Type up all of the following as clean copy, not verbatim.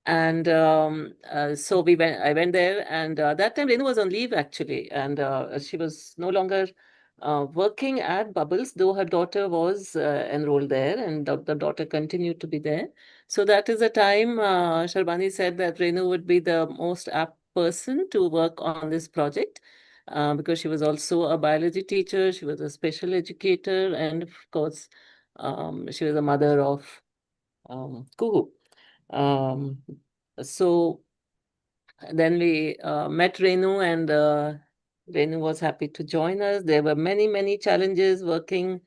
And so I went there, and that time Renu was on leave actually, and she was no longer working at Bubbles, though her daughter was enrolled there, and the daughter continued to be there. So that is the time Sharbani said that Renu would be the most apt person to work on this project, because she was also a biology teacher, she was a special educator, and of course, she was a mother of Kuhu. Um, so then we met Renu, and Renu was happy to join us. There were many, many challenges working,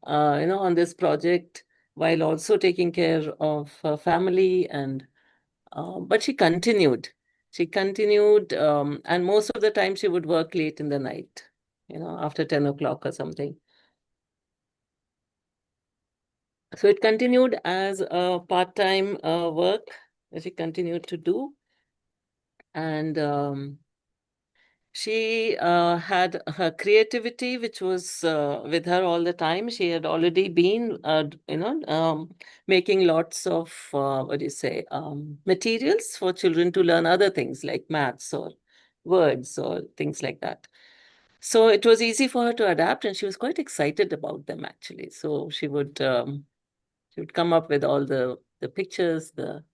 on this project while also taking care of her family. And but she continued. She continued, and most of the time she would work late in the night, after 10 o'clock or something. So it continued as a part-time work that she continued to do. And she had her creativity, which was with her all the time. She had already been, making lots of, what do you say, materials for children to learn other things like maths or words or things like that. So it was easy for her to adapt, and she was quite excited about them actually. So she would come up with all the pictures, the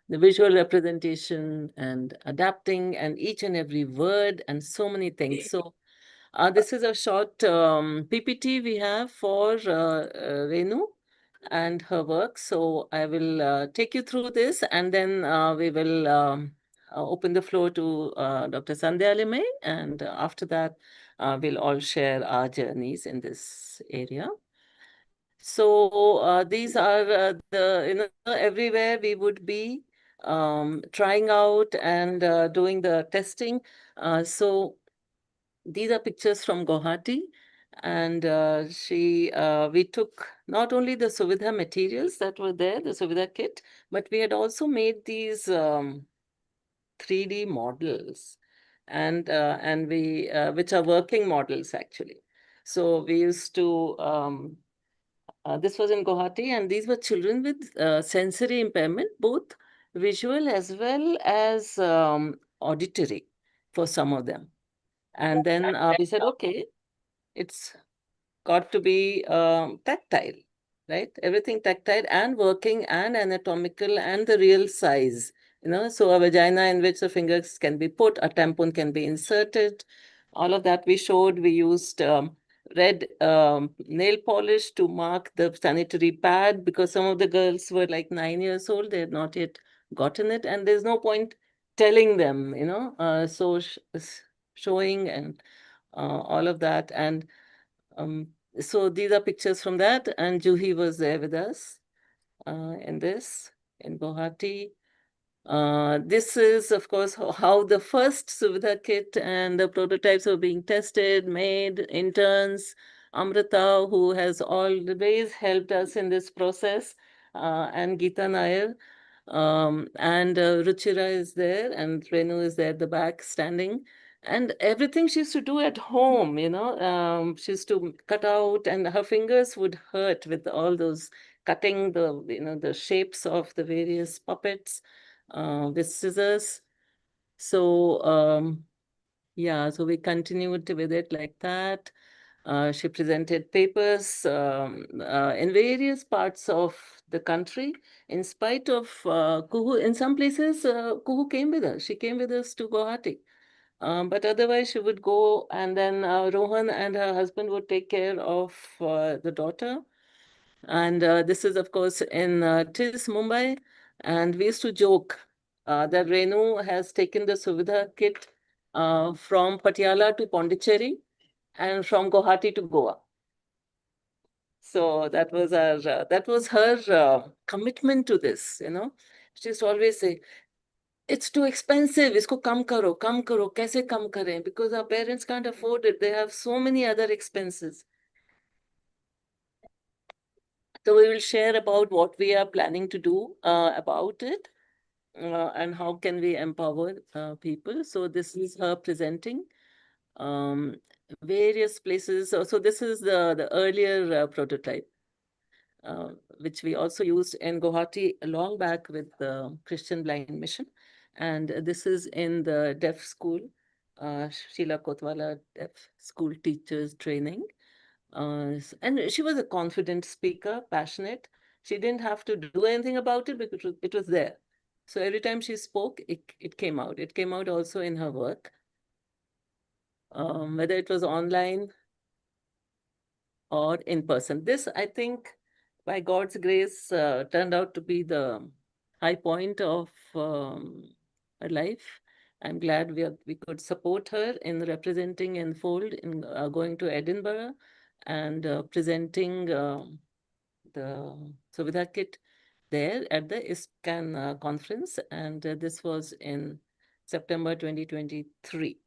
visual representation, and adapting, and each and every word, and so many things. So this is a short PPT we have for Renu and her work. So I will take you through this, and then we will open the floor to Dr. Sandhya Limay, and after that, we'll all share our journeys in this area. So these are everywhere we would be trying out and doing the testing. So these are pictures from Guwahati, and we took not only the Suvidha materials that were there, the Suvidha kit, but we had also made these 3D models, and we which are working models actually. So we used to this was in Guwahati, and these were children with sensory impairment, both visual as well as auditory for some of them. And then we said, okay, it's got to be tactile, right? Everything tactile and working and anatomical and the real size, so a vagina in which the fingers can be put, a tampon can be inserted, all of that we showed. We used red nail polish to mark the sanitary pad, because some of the girls were like 9 years old, they had not yet gotten it, and there's no point telling them, showing and all of that. And um, so these are pictures from that, and Juhi was there with us in this, in Guwahati. This is, of course, how the first Suvidha kit and the prototypes were being tested, made, interns, Amrita, who has always helped us in this process, and Geeta Nair. And Ruchira is there, and Renu is there at the back standing. And everything she used to do at home, she used to cut out, and her fingers would hurt with all those cutting the shapes of the various puppets with scissors. So, yeah, so we continued with it like that. She presented papers in various parts of the country. In spite of Kuhu, in some places, Kuhu came with us. She came with us to Guwahati. But otherwise, she would go, and then Rohan and her husband would take care of the daughter. And this is, of course, in TIS, Mumbai. And we used to joke that Renu has taken the Suvidha kit from Patiala to Pondicherry and from Guwahati to Goa. So that was her commitment to this, She used to always say, it's too expensive, isko kam karo, kaise kam kare? Because our parents can't afford it. They have so many other expenses. So we will share about what we are planning to do about it, and how can we empower people. So this is her presenting um, various places. So this is the earlier prototype. which we also used in Guwahati long back with the Christian Blind Mission. And this is in the deaf school, Sheila Kotwala Deaf School Teachers Training. And she was a confident speaker, passionate. She didn't have to do anything about it because it was there. So every time she spoke, it came out. It came out also in her work. Whether it was online or in person. This, I think, by God's grace, turned out to be the high point of her life. I'm glad we could support her in representing Enfold in going to Edinburgh and presenting the Suvidha kit there at the ISCAN conference. And this was in September 2023.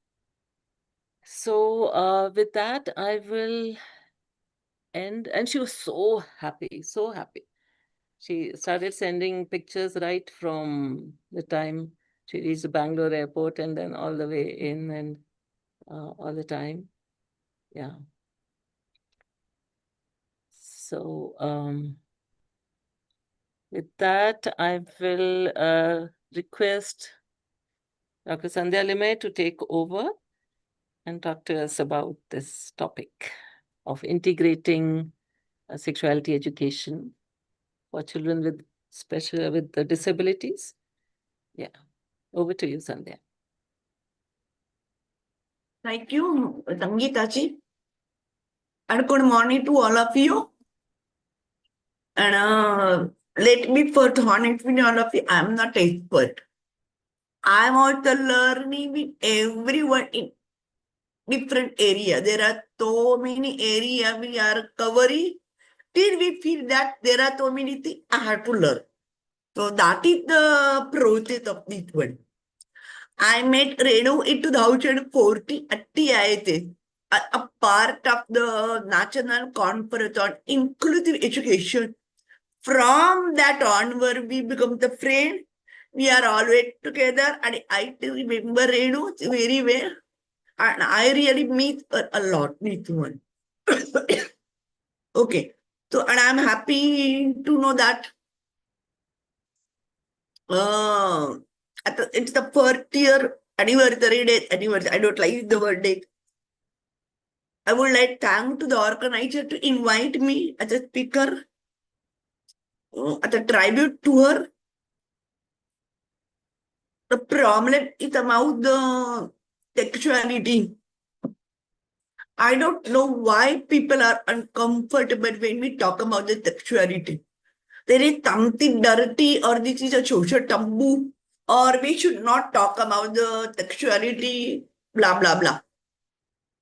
So with that, I will end. And she was so happy, so happy. She started sending pictures right from the time she reached the Bangalore airport and then all the way in and all the time. Yeah. So with that, I will request Dr. Sandhya Limay to take over and talk to us about this topic of integrating sexuality education for children with the disabilities. Yeah. Over to you, Sandhya. Thank you, Sangeetaji. And good morning to all of you. And let me first honest with all of you, I'm not expert. I'm also learning with everyone in different area. There are so many areas we are covering till we feel that there are so many things I have to learn. So that is the process of this one. I met Renu in 2014 at TISS, a part of the National Conference on Inclusive Education. From that onward, we become the friend. We are always together, and I remember Renu very well. And I really miss her a lot, this one. Okay. So, and I'm happy to know that it's the first year anniversary day. Anniversary. I don't like the word date. I would like thank to the organizer to invite me as a speaker as a tribute to her. The problem is about the sexuality. I don't know why people are uncomfortable when we talk about the sexuality. There is something dirty, or this is a social taboo, or we should not talk about the sexuality, blah, blah, blah.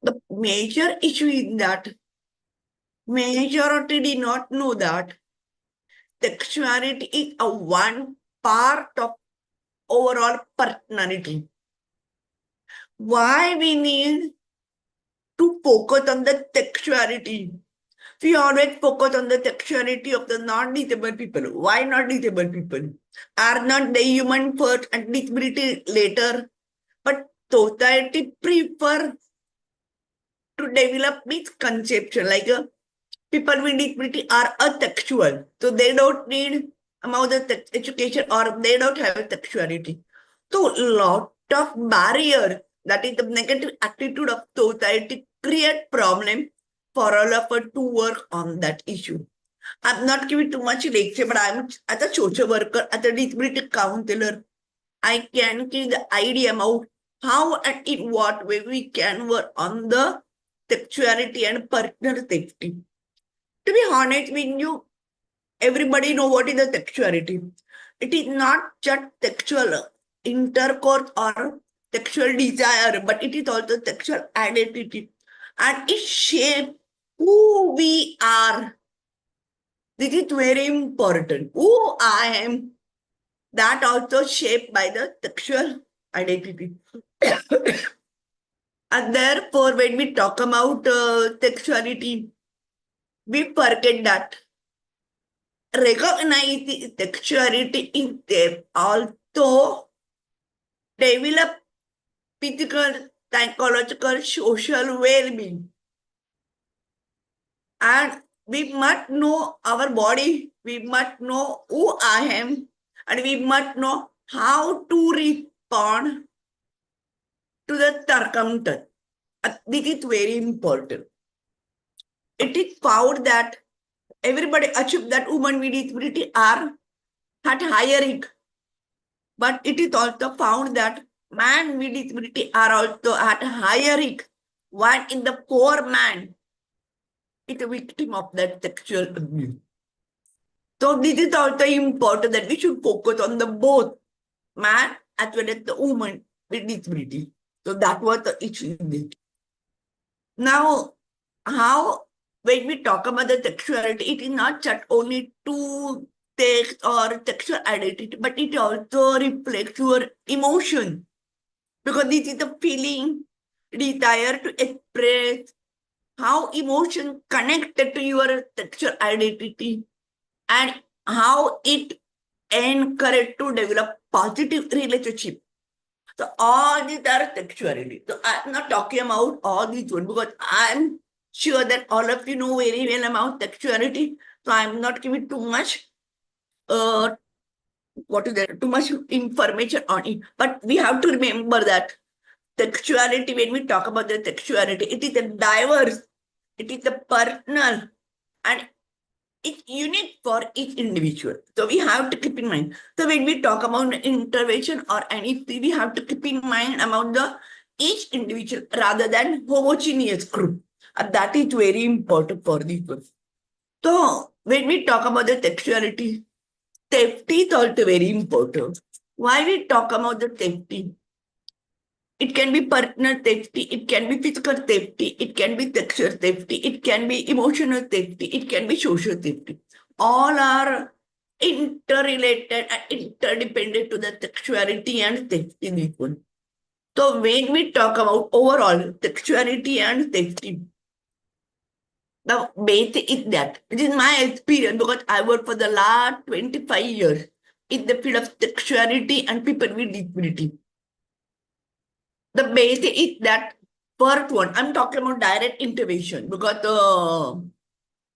The major issue is that majority did not know that sexuality is a one part of overall personality. Why we need to focus on the sexuality? We always focus on the sexuality of the non-disabled people. Why not disabled people? Are not they human first and disability later? But society prefer to develop misconception like people with disability are asexual. So they don't need amount of education or they don't have sexuality. So lot of barrier, that is the negative attitude of society, create problem for all of us to work on that issue. I'm not giving too much lecture, but I'm as a social worker, as a disability counselor, I can give the idea about how and in what way we can work on the sexuality and personal safety. To be honest with you, everybody know what is the sexuality. It is not just sexual intercourse or sexual desire, but it is also sexual identity. And it shapes who we are. This is very important. Who I am, that also shaped by the sexual identity. And therefore, when we talk about sexuality, we forget that recognize the sexuality in them also develop physical, psychological, social well-being. And we must know our body, we must know who I am, and we must know how to respond to the circumstance. This is very important. It is found that everybody achieved that women with disability are at higher risk, but it is also found that man with disability are also at higher risk. One in the poor man is a victim of that sexual abuse. So this is also important that we should focus on the both man as well as the woman with disability. So that was the issue. Now, how when we talk about the sexuality, it is not just only to sex or sexual identity, but it also reflects your emotion. Because this is the feeling, desire to express how emotion connected to your sexual identity and how it encourage to develop positive relationship. So all these are sexuality. So I'm not talking about all these ones because I'm sure that all of you know very well about sexuality. So I'm not giving too much what is there, too much information on it. But we have to remember that sexuality, when we talk about the sexuality, it is a diverse, it is a personal, and it's unique for each individual. So we have to keep in mind. So when we talk about intervention or anything, we have to keep in mind about the each individual rather than homogeneous group. And that is very important for these ones. So when we talk about the sexuality, safety is also very important. Why we talk about the safety? It can be personal safety, it can be physical safety, it can be sexual safety, it can be emotional safety, it can be social safety. All are interrelated and interdependent to the sexuality and safety people. So when we talk about overall sexuality and safety, the basic is that. It is my experience because I worked for the last 25 years in the field of sexuality and people with disability. The basic is that first one, I'm talking about direct intervention because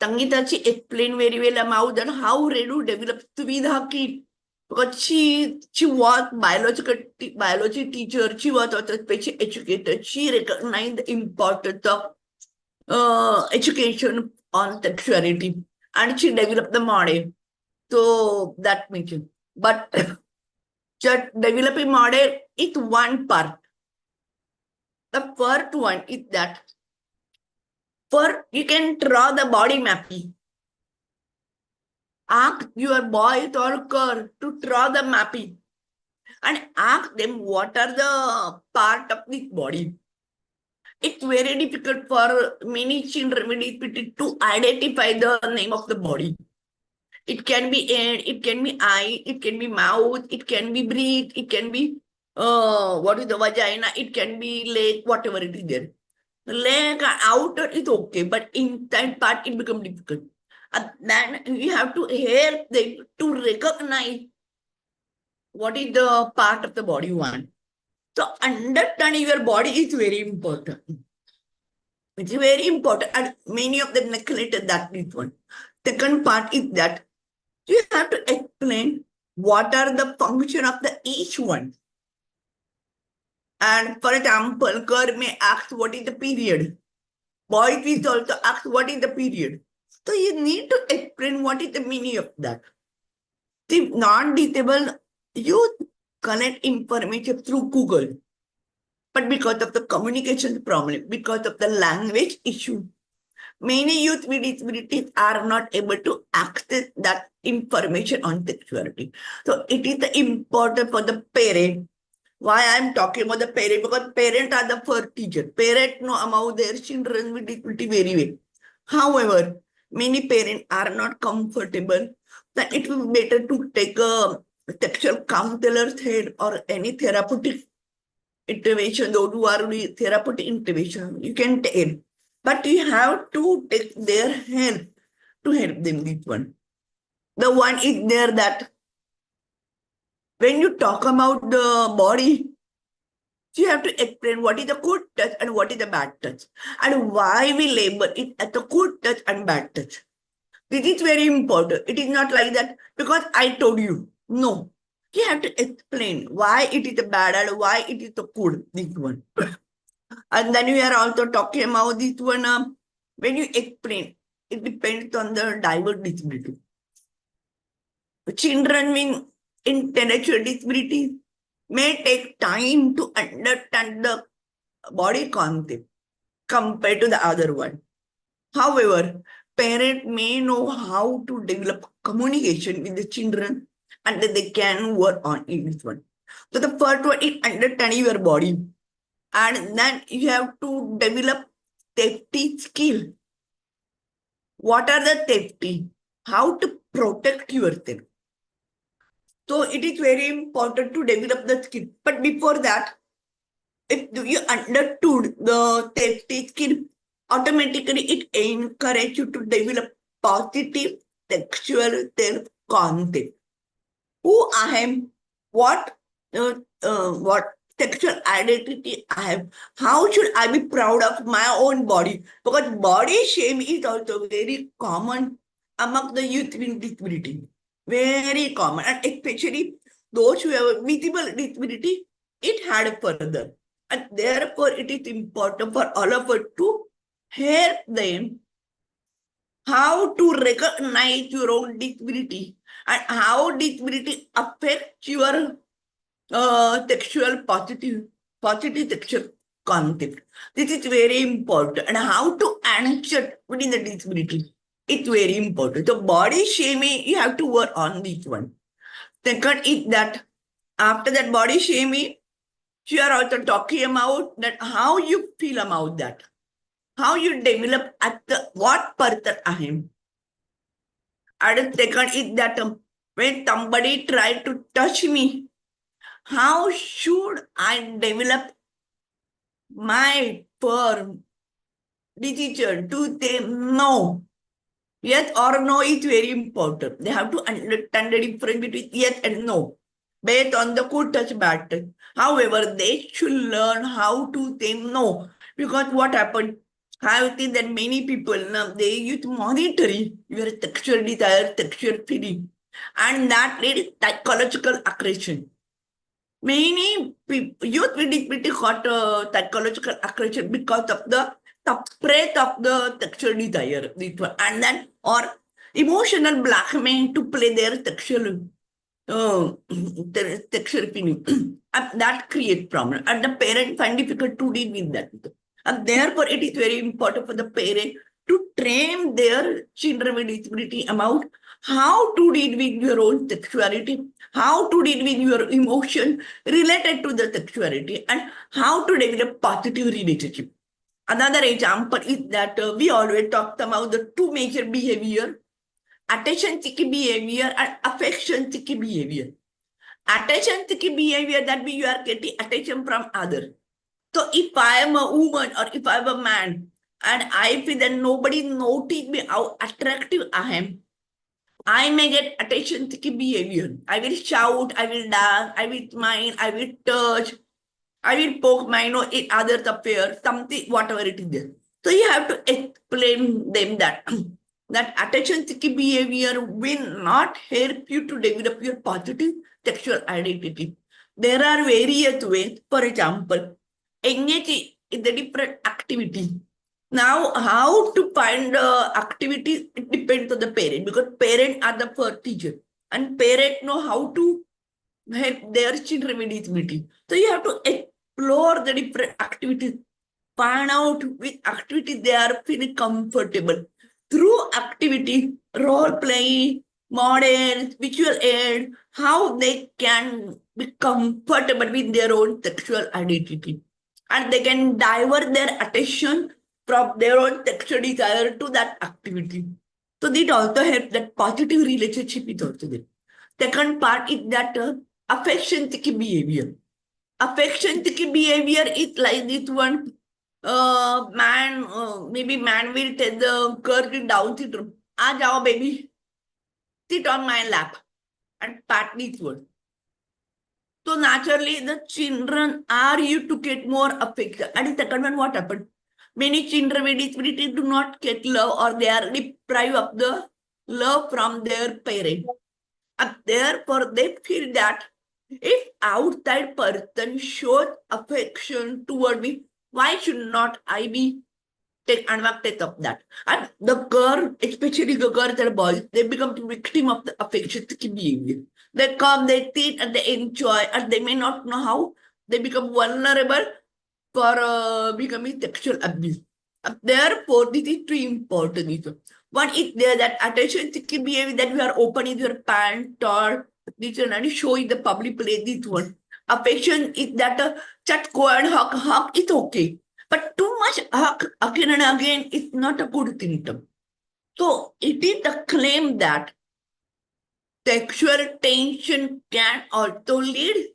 Tangita, she explained very well about that how Renu developed Suvidha kit because she was biology teacher, she was also special educator. She recognized the importance of education on sexuality and she developed the model. So that makes it. But just developing model is one part. The first one is that for you can draw the body mapping. Ask your boys or girl to draw the mapping and ask them what are the part of this body. It's very difficult for many children to identify the name of the body. It can be head, it can be eye, it can be mouth, it can be breath, it can be what is the vagina, it can be leg, whatever it is there. The leg outer is okay, but inside part it becomes difficult. And then we have to help them to recognize what is the part of the body you want. So understanding your body is very important. It's very important, and many of them neglected that this one. Second part is that you have to explain what are the function of the each one. And for example, girl may ask what is the period. Boy is also ask what is the period. So you need to explain what is the meaning of that. The non-disabled youth collect information through Google. But because of the communication problem, because of the language issue, many youth with disabilities are not able to access that information on sexuality. So it is important for the parent. Why I'm talking about the parent? Because parents are the first teacher. Parents know about their children with disability very well. However, many parents are not comfortable. That it will be better to take a sexual counselor's head or any therapeutic intervention, those who are with therapeutic intervention, you can take. But you have to take their help to help them with one. The one is there that when you talk about the body, you have to explain what is the good touch and what is the bad touch, and why we label it as a good touch and bad touch. This is very important. It is not like that because I told you. No. You have to explain why it is a bad and why it is a good, this one. And then we are also talking about this one. When you explain, it depends on the diverse disability. Children with intellectual disabilities may take time to understand the body concept compared to the other one. However, parents may know how to develop communication with the children and they can work on this one. So the first one is understanding your body, and then you have to develop safety skill. What are the safety? How to protect yourself. So it is very important to develop the skill. But before that, if you understood the safety skill, automatically it encourages you to develop positive sexual self-concept. Who I am, what sexual identity I have, how should I be proud of my own body? Because body shame is also very common among the youth with disability. Very common, and especially those who have visible disability, it had further. And therefore, it is important for all of us to help them how to recognize your own disability and how disability affects your sexual positive sexual concept. This is very important. And how to answer within the disability. It's very important. So body shaming, you have to work on this one. Second is that after that body shaming, you are also talking about that how you feel about that. How you develop at the what person I am. And second is that when somebody tried to touch me, how should I develop my firm decision to say no? Yes or no is very important. They have to understand the difference between yes and no based on the good touch, bad touch. However, they should learn how to say no because what happened? I have seen that many people now they use monitoring your sexual desire, sexual feeling, and that leads psychological aggression. Many people, youth with disability got psychological aggression because of the suppress of the sexual desire, and then or emotional blackmail to play their sexual feeling, and that creates problem, and the parent find difficult to deal with that. And therefore, it is very important for the parent to train their children with disability about how to deal with your own sexuality, how to deal with your emotion related to the sexuality, and how to develop positive relationship. Another example is that we always talked about the two major behavior, attention-seeking behavior and affection-seeking behavior. Attention-seeking behavior, that means you are getting attention from others. So if I am a woman or if I am a man and I feel that nobody notice me how attractive I am, I may get attention-seeking behavior. I will shout, I will dance, I will smile, I will touch, I will poke my nose in others' affairs, something, whatever it is there. So you have to explain them that that attention-seeking behavior will not help you to develop your positive sexual identity. There are various ways. For example, engage in the different activities. Now, how to find activities, it depends on the parent because parents are the first teacher and parents know how to help their children with disability. So you have to explore the different activities, find out which activity they are feeling comfortable. Through activity, role play, models, visual aid, how they can be comfortable with their own sexual identity. And they can divert their attention from their own sexual desire to that activity. So this also helps that positive relationship is also there. Second part is that affection-seeking behavior. Affection-seeking behavior is like this one. Maybe man will tell the girl with Down syndrome, "Aa jao, baby, sit on my lap," and pat this one. So naturally, the children are you to get more affection. And the second one, what happened? Many children with disability do not get love or they are deprived of the love from their parents. And therefore, they feel that if outside person shows affection toward me, why should not I be take advantage of that? And the girl, especially the girls and boys, they become the victim of the affectionate behavior. They come, they eat, and they enjoy, and they may not know how they become vulnerable for becoming sexual abuse. Therefore, this is three important issues. One is there that attention seeking behavior that we are opening your pant or this one and showing the public place this one. Affection is that just go and hug, it's okay. But too much hug again and again is not a good symptom. So it is the claim that sexual tension can also lead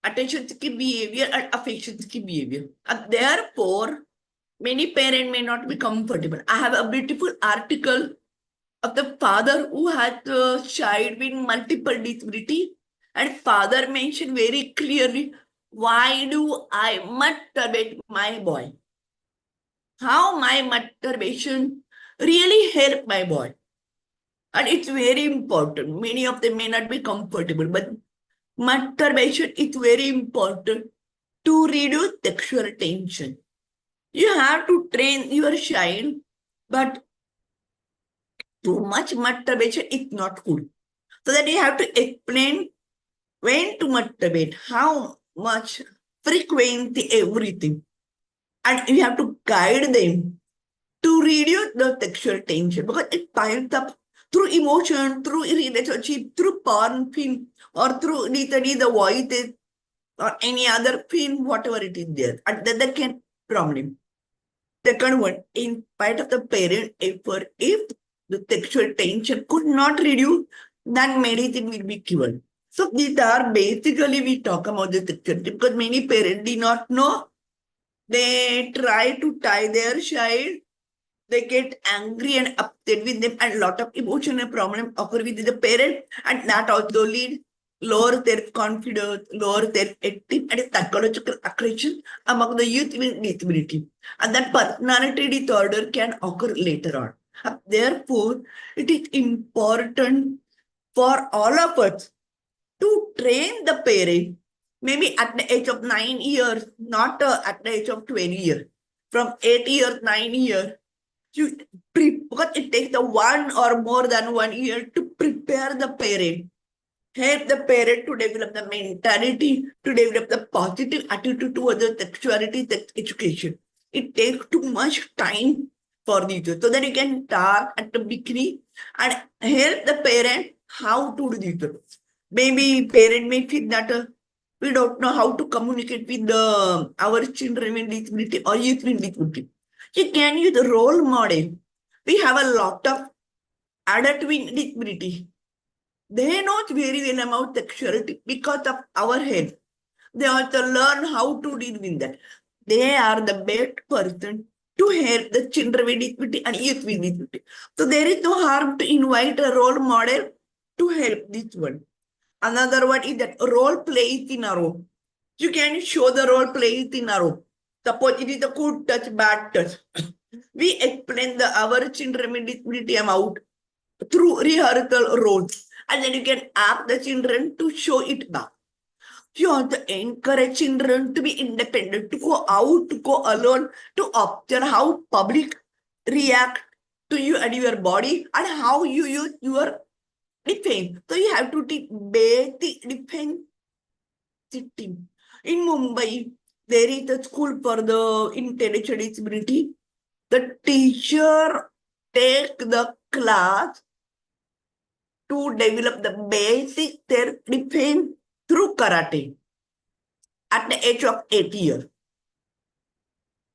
attention seeking behavior and affection seeking behavior. And therefore, many parents may not be comfortable. I have a beautiful article of the father who had a child with multiple disability, and father mentioned very clearly, why do I masturbate my boy? How my masturbation really help my boy? And it's very important. Many of them may not be comfortable, but masturbation is very important to reduce sexual tension. You have to train your child, but too much masturbation is not good. So that you have to explain when to masturbate, how much frequency, everything. And you have to guide them to reduce the sexual tension because it piles up through emotion, through relationship, through porn film, or through literally the voices or any other film, whatever it is there. And that can problem. Second one, in spite of the parent effort, if the sexual tension could not reduce, then medicine will be given. So these are basically we talk about the sexuality because many parents do not know. They try to tie their child. They get angry and upset with them, and a lot of emotional problem occur with the parent, and that also leads lower self-confidence, lower self-esteem, and psychological aggression among the youth with disability. And that personality disorder can occur later on. Therefore, it is important for all of us to train the parent, maybe at the age of 9 years, not at the age of 20 years. From 8 years, 9 years, because it takes the one or more than 1 year to prepare the parent, help the parent to develop the mentality, to develop the positive attitude towards the sexuality, sex education. It takes too much time for these, so that you can start at the beginning and help the parent how to do this. Maybe parent may feel that we don't know how to communicate with our children with disability or youth with disability. You can use the role model. We have a lot of adult with disability. They know very well about sexuality because of our help. They also learn how to deal with that. They are the best person to help the children with disability and youth with disability. So there is no harm to invite a role model to help this one. Another one is that role play scenario. You can show the role play scenario. Suppose it is a good touch, bad touch. We explain the our children with disability amount through rehearsal roles. And then you can ask the children to show it back. You have to encourage children to be independent, to go out, to go alone, to observe how public react to you and your body and how you use your defense. So you have to teach basic defense system. In Mumbai, there is a school for the intellectual disability. The teacher take the class to develop the basic self-defense through karate at the age of 8 years.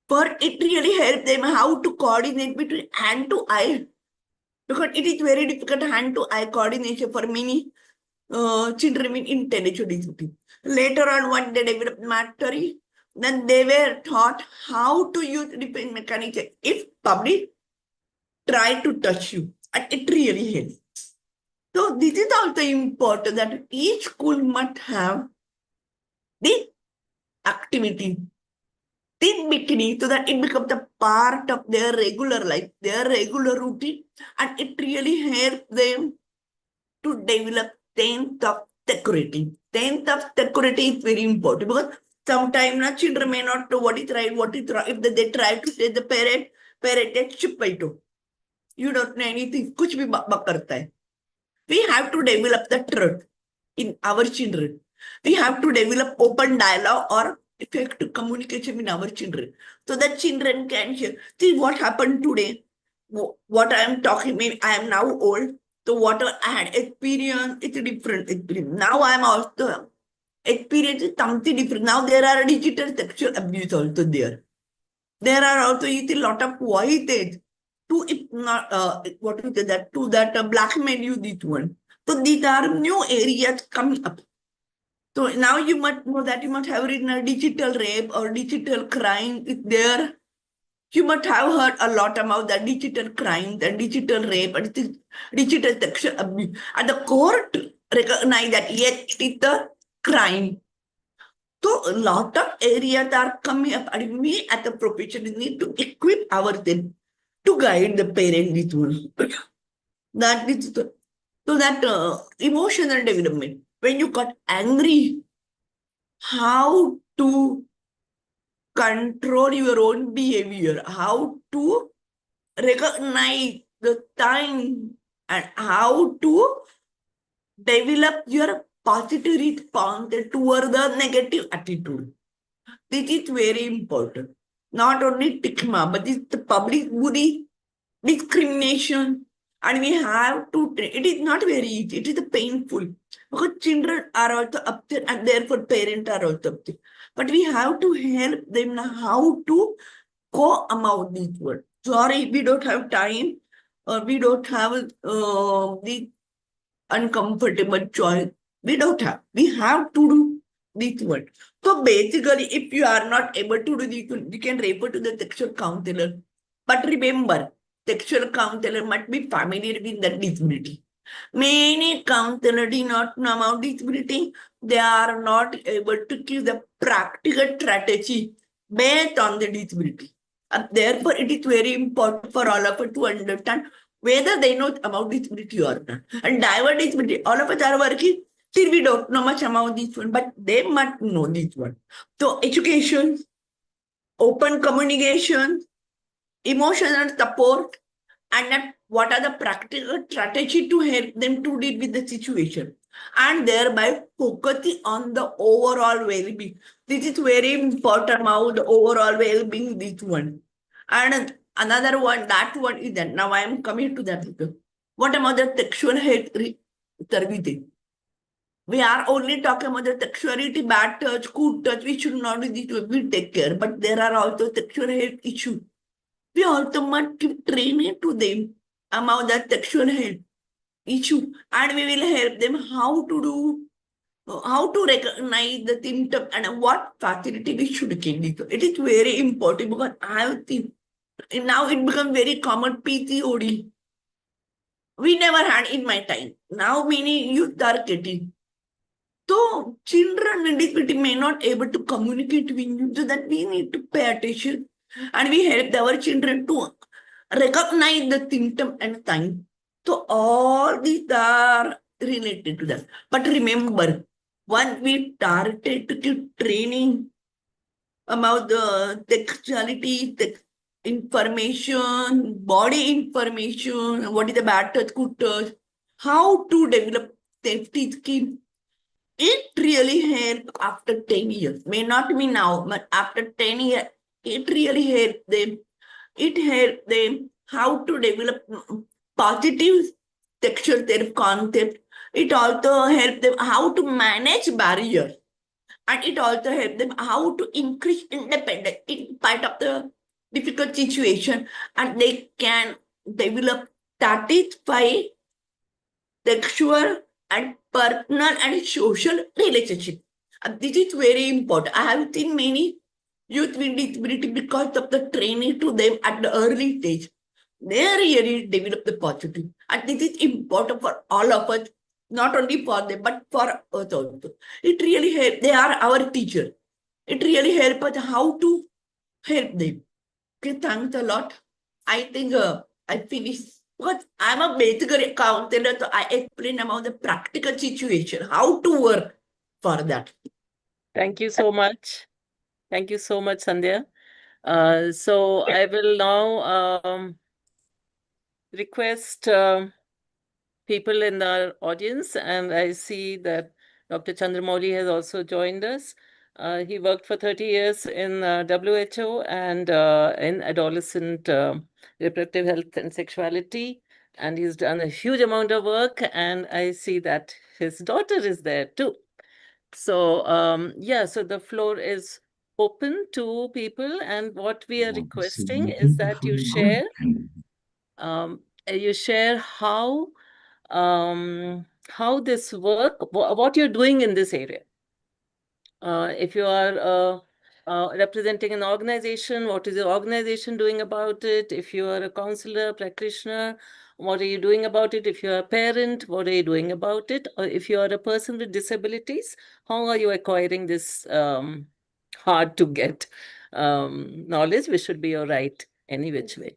For it really helps them how to coordinate between hand to eye, because it is very difficult hand to eye coordination for many children with intellectual disability. Later on, when they developed mastery, then they were taught how to use defense mechanism if public try to touch you, and it really helps. So this is also important that each school must have this activity, in beginning so that it becomes a part of their regular life, their regular routine, and it really helps them to develop sense of security. Sense of security is very important because sometimes children may not know what is right, what is wrong. If they try to say the parent is chip to. You don't know anything. कुछ भी बक करता है. We have to develop the truth in our children. We have to develop open dialogue or effective communication in our children so that children can hear. See what happened today. What I am talking, maybe I am now old. So whatever I had experienced, it's a different experience. Now I am also experiencing something different. Now there are digital sexual abuse also there. There are also a lot of voices to if not what is that to that blackmail you this one. So these are new areas coming up. So now you must know that you must have written a digital rape or digital crime is there. You must have heard a lot about the digital crime, the digital rape, and digital sexual abuse. And the court recognize that yes, it is the crime. So a lot of areas are coming up, and we as a profession need to equip ourselves to guide the parent with one. That is so that emotional development. When you got angry, how to control your own behavior, how to recognize the time, and how to develop your positive response toward the negative attitude. This is very important. Not only stigma, but it's the public bully, discrimination, and we have to. It is not very easy. It is painful because children are also upset, and therefore parents are also upset. But we have to help them how to go about this word. Sorry, we don't have time, or we don't have the uncomfortable choice. We don't have. We have to do this one. So basically, if you are not able to do this, you can refer to the sexual counselor. But remember, sexual counselor must be familiar with the disability. Many counselors do not know about disability. They are not able to give the practical strategy based on the disability. And therefore, it is very important for all of us to understand whether they know about disability or not. And diverse disability, all of us are working. Still, we don't know much about this one, but they must know this one. So, education, open communication, emotional support, and then what are the practical strategy to help them to deal with the situation, and thereby focusing on the overall well-being. This is very important about the overall well-being, this one. And another one, that one is that now I am coming to that. What about the sexual health services? We are only talking about the sexuality, bad touch, good touch. We should not do this. We take care. But there are also sexual health issues. We also must give training to them about the sexual health issue, and we will help them how to do, how to recognize the symptom and what facility we should give it. It is very important because I have seen now it becomes very common PCOD. We never had in my time. Now many youth are getting. So children with disability may not able to communicate with you, so that we need to pay attention, and we help our children to recognize the symptom and sign. So all these are related to that. But remember, once we started to give training about the sexuality, information, body information, what is the bad touch, good touch, how to develop safety skills, it really helped after 10 years. May not be now, but after 10 years, it really helped them. It helped them how to develop positive sexual self-concept. It also helped them how to manage barriers. And it also helped them how to increase independence in spite of the difficult situation. And they can develop satisfy sexual and personal and social relationship. And this is very important. I have seen many youth with disability because of the training to them at the early stage. They really develop the positive. And this is important for all of us, not only for them, but for us also. It really helps. They are our teacher. It really helps us how to help them. Okay, thanks a lot. I think I finished. Because I'm a basic counselor, so I explain about the practical situation, how to work for that. Thank you so much. Thank you so much, Sandhya. So I will now request people in our audience, and I see that Dr. Chandramouli has also joined us. He worked for 30 years in WHO and in adolescent reproductive health and sexuality, and he's done a huge amount of work, and I see that his daughter is there too. So, yeah, so the floor is open to people, and what we are requesting is that you share how this work, what you're doing in this area. If you are representing an organization, what is your organization doing about it? If you are a counselor, practitioner, what are you doing about it? If you're a parent, what are you doing about it? Or if you are a person with disabilities, how are you acquiring this hard to get knowledge, which should be your right any which way?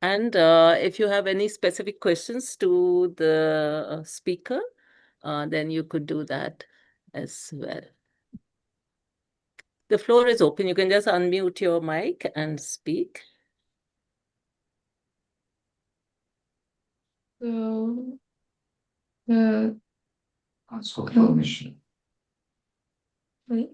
And if you have any specific questions to the speaker, then you could do that as well. The floor is open. You can just unmute your mic and speak. Ask for permission. Oui.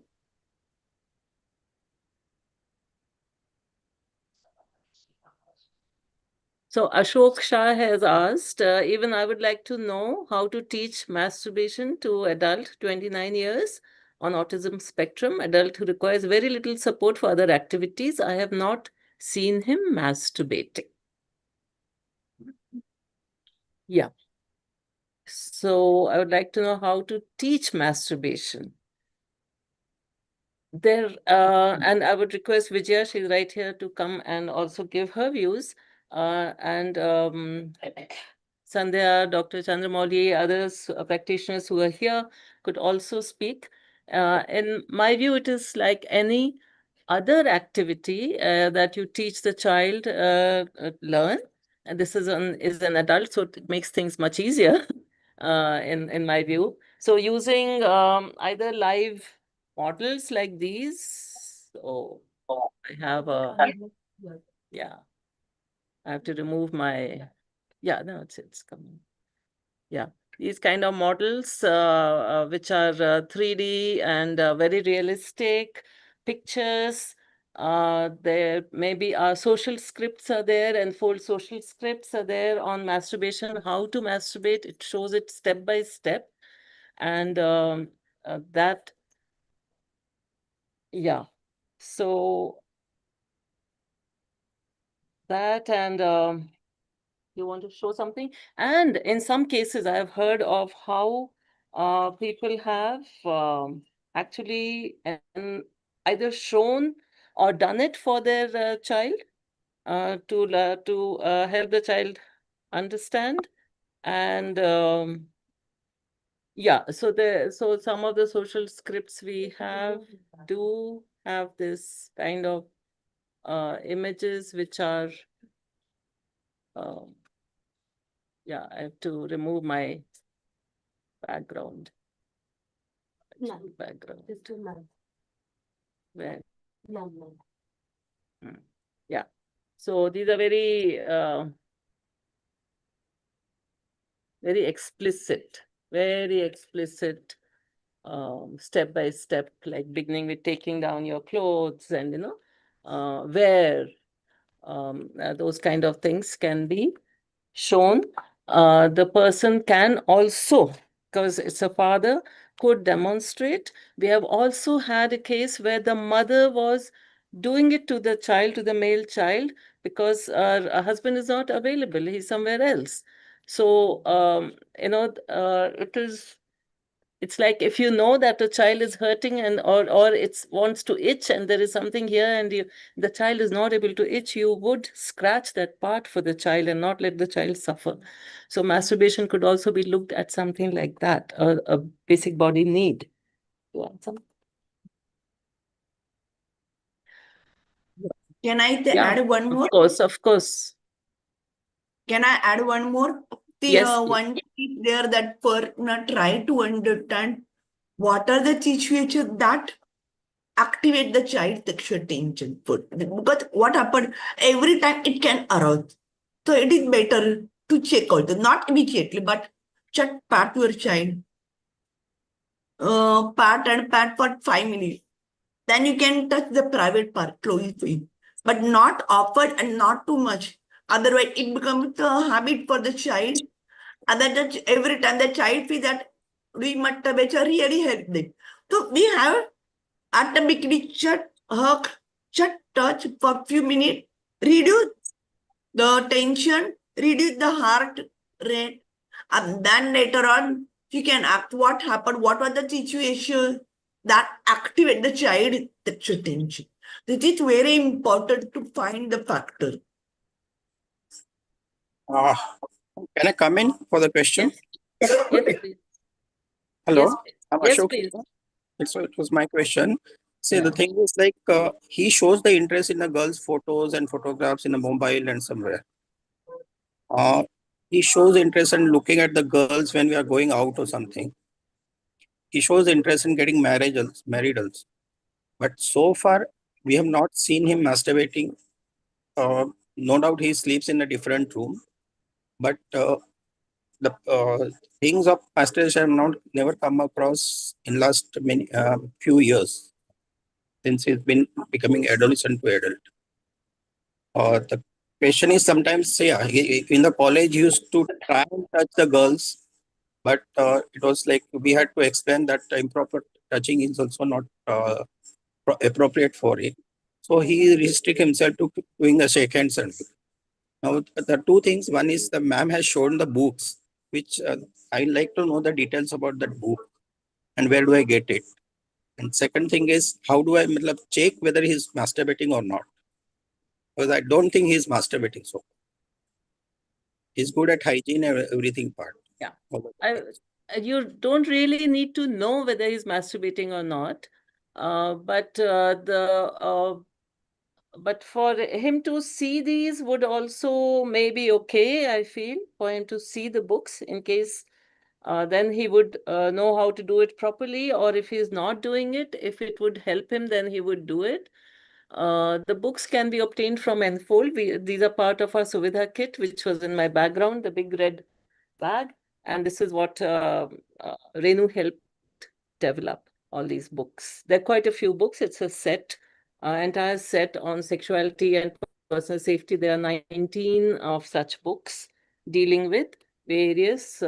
So Ashok Shah has asked, even I would like to know how to teach masturbation to adult 29 years on autism spectrum, adult who requires very little support for other activities. I have not seen him masturbating. Yeah. So I would like to know how to teach masturbation. And I would request Vijaya, she's right here, to come and also give her views. And Sandhya, Dr. Chandramouli, others practitioners who are here could also speak. In my view, it is like any other activity that you teach the child learn. And this is an adult, so it makes things much easier in my view. So using either live models like these. Oh, I have yeah, I have to remove my, yeah, no, it's coming. Yeah, these kind of models, which are 3D and very realistic pictures. There maybe social scripts are there, and full social scripts are there on masturbation, how to masturbate. It shows it step by step. And that, yeah. So that and you want to show something? And in some cases, I have heard of how people have actually either shown or done it for their child to help the child understand. And yeah, so some of the social scripts we have do have this kind of images which are um, yeah, I have to remove my background. Background. Where? Hmm. Yeah. So these are very explicit, step by step, like beginning with taking down your clothes and, where those kind of things can be shown. The person can also, because it's a father, could demonstrate. We have also had a case where the mother was doing it to the child, to the male child, because her husband is not available, he's somewhere else. So, it's like if you know that a child is hurting and or it wants to itch and there is something here and the child is not able to itch, you would scratch that part for the child and not let the child suffer. So masturbation could also be looked at something like that, a basic body need. You want some? Can I Yeah, add one of more? course, of course. Can I add one more? The Yes, please. one thing there that for try to understand what are the situations that activate the child sexual tension food. Because what happened every time it can arouse. So it is better to check out, not immediately, but just pat your child, pat for 5 minutes. Then you can touch the private part closely, but not often and not too much. Otherwise, it becomes a habit for the child. And then every time the child feels that we must really help them. So we have at the beginning, just hug, just touch for a few minutes, reduce the tension, reduce the heart rate, and then later on, you can act what happened, what was the situation that activate the child sexual tension. This is very important to find the factor. Uh, can I come in for the question? Yes, please. Hello, Yes, please. I'm Yes, Ashok. please. It was my question. See, the Yeah. thing is like he shows the interest in the girl's photos and photographs in the mobile and somewhere. Uh, he shows interest in looking at the girls when we are going out or something. He shows interest in getting married also. But so far, we have not seen him masturbating. No doubt he sleeps in a different room, but the things of masturbation have not never come across in last many few years since he's been becoming adolescent to adult. The question is sometimes, yeah, in the college he used to try and touch the girls, but it was like we had to explain that improper touching is also not appropriate for it. So he restrict himself to doing a shake hands and now the two things. One is the ma'am has shown the books, which I like to know the details about that book and where do I get it. And second thing is how do I check whether he's masturbating or not? Because I don't think he's masturbating. So he's good at hygiene and everything part. Yeah. You don't really need to know whether he's masturbating or not. But for him to see these would also maybe okay, I feel, for him to see the books in case then he would know how to do it properly, or if he's not doing it, if it would help him, then he would do it. The books can be obtained from Enfold. These are part of our Suvidha kit, which was in my background, the big red bag. And this is what Renu helped develop, all these books. There are quite a few books. It's a set, entire set on sexuality and personal safety. There are 19 of such books dealing with various,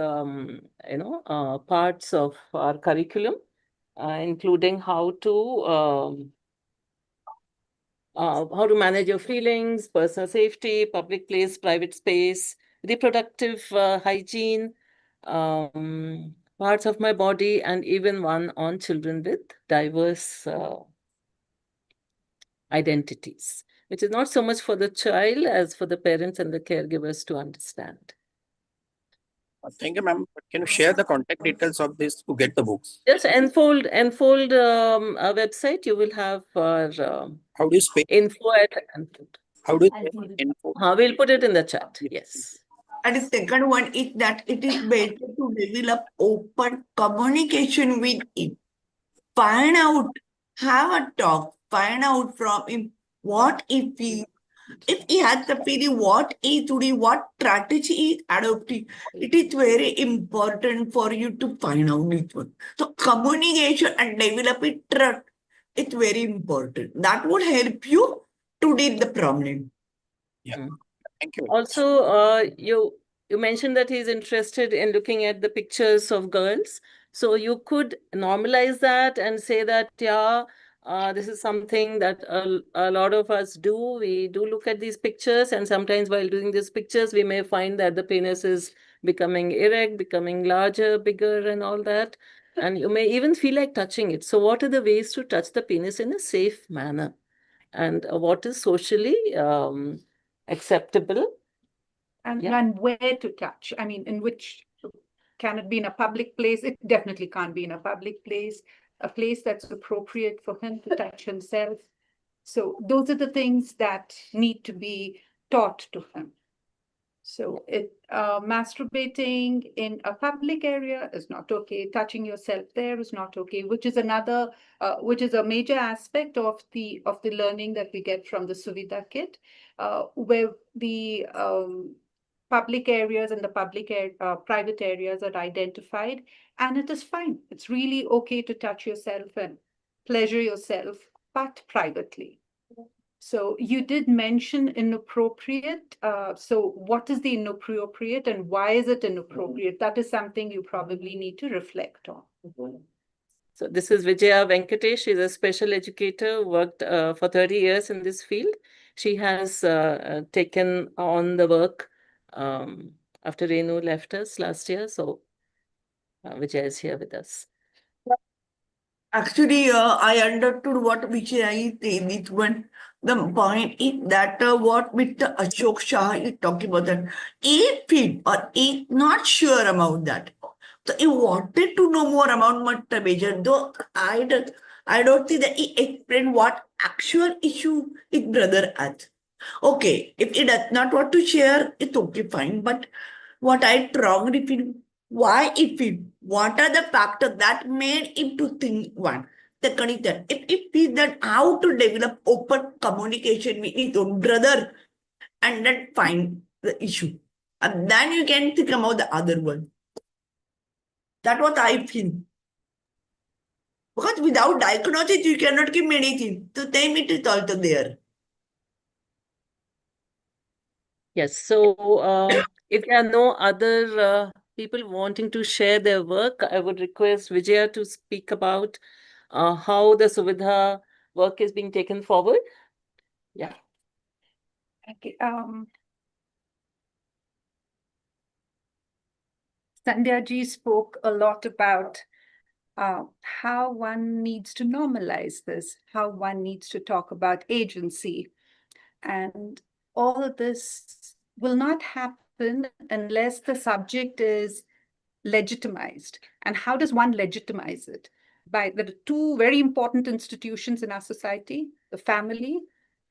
parts of our curriculum, including how to manage your feelings, personal safety, public place, private space, reproductive hygiene, parts of my body, and even one on children with diverse identities, which is not so much for the child as for the parents and the caregivers to understand. Thank you, ma'am. Can you share the contact details of this to get the books? Just Enfold a website. You will have our How do you spell? info at Enfold. How do you spell info? We'll put it in the chat. Yes. And the second one is that it is better to develop open communication with him. Find out, have a talk, find out from him what if he has the feeling what he doing, what strategy is adopting. It is very important for you to find out it one. So communication and developing trust is very important. That would help you to deal the problem. Yeah. Thank you. Also, you mentioned that he's interested in looking at the pictures of girls. So you could normalize that and say that, yeah, this is something that a lot of us do. We do look at these pictures, and sometimes while doing these pictures, we may find that the penis is becoming erect, becoming larger, bigger, and all that. And you may even feel like touching it. So what are the ways to touch the penis in a safe manner? And what is socially acceptable? And where to touch? I mean, in which, can it be in a public place? It definitely can't be in a public place. A place that's appropriate for him to touch himself. So those are the things that need to be taught to him. So masturbating in a public area is not okay. Touching yourself there is not okay, which is which is a major aspect of the learning that we get from the Suvidha kit, where the public areas and the private areas are identified, and it is fine. It's really okay to touch yourself and pleasure yourself, but privately. So you did mention inappropriate. So what is the inappropriate and why is it inappropriate? That is something you probably need to reflect on. So this is Vijaya Venkatesh. She's a special educator, worked for 30 years in this field. She has taken on the work after Renu left us last year. So Vijaya is here with us. Actually, I understood what Vijay is saying. It one the point is that what Mr. Ashok Shah is talking about that he feel or he not sure about that. So he wanted to know more about masturbation, though I don't think that he explained what actual issue his brother has. Okay, if he does not want to share, it's okay, fine. But what I strongly feel, why it feel, what are the factors that made him to think one? Second is that if he feels that how to develop open communication with his own brother and then find the issue. And then you can think about the other one. That's what I feel. Because without diagnosis, you cannot give anything. To them, it is also there. Yes. So if there are no other people wanting to share their work, I would request Vijaya to speak about how the Suvidha work is being taken forward. Yeah. Okay. Sandhya ji spoke a lot about how one needs to normalize this, how one needs to talk about agency. And all of this will not happen unless the subject is legitimized. And how does one legitimize it? By the two very important institutions in our society, the family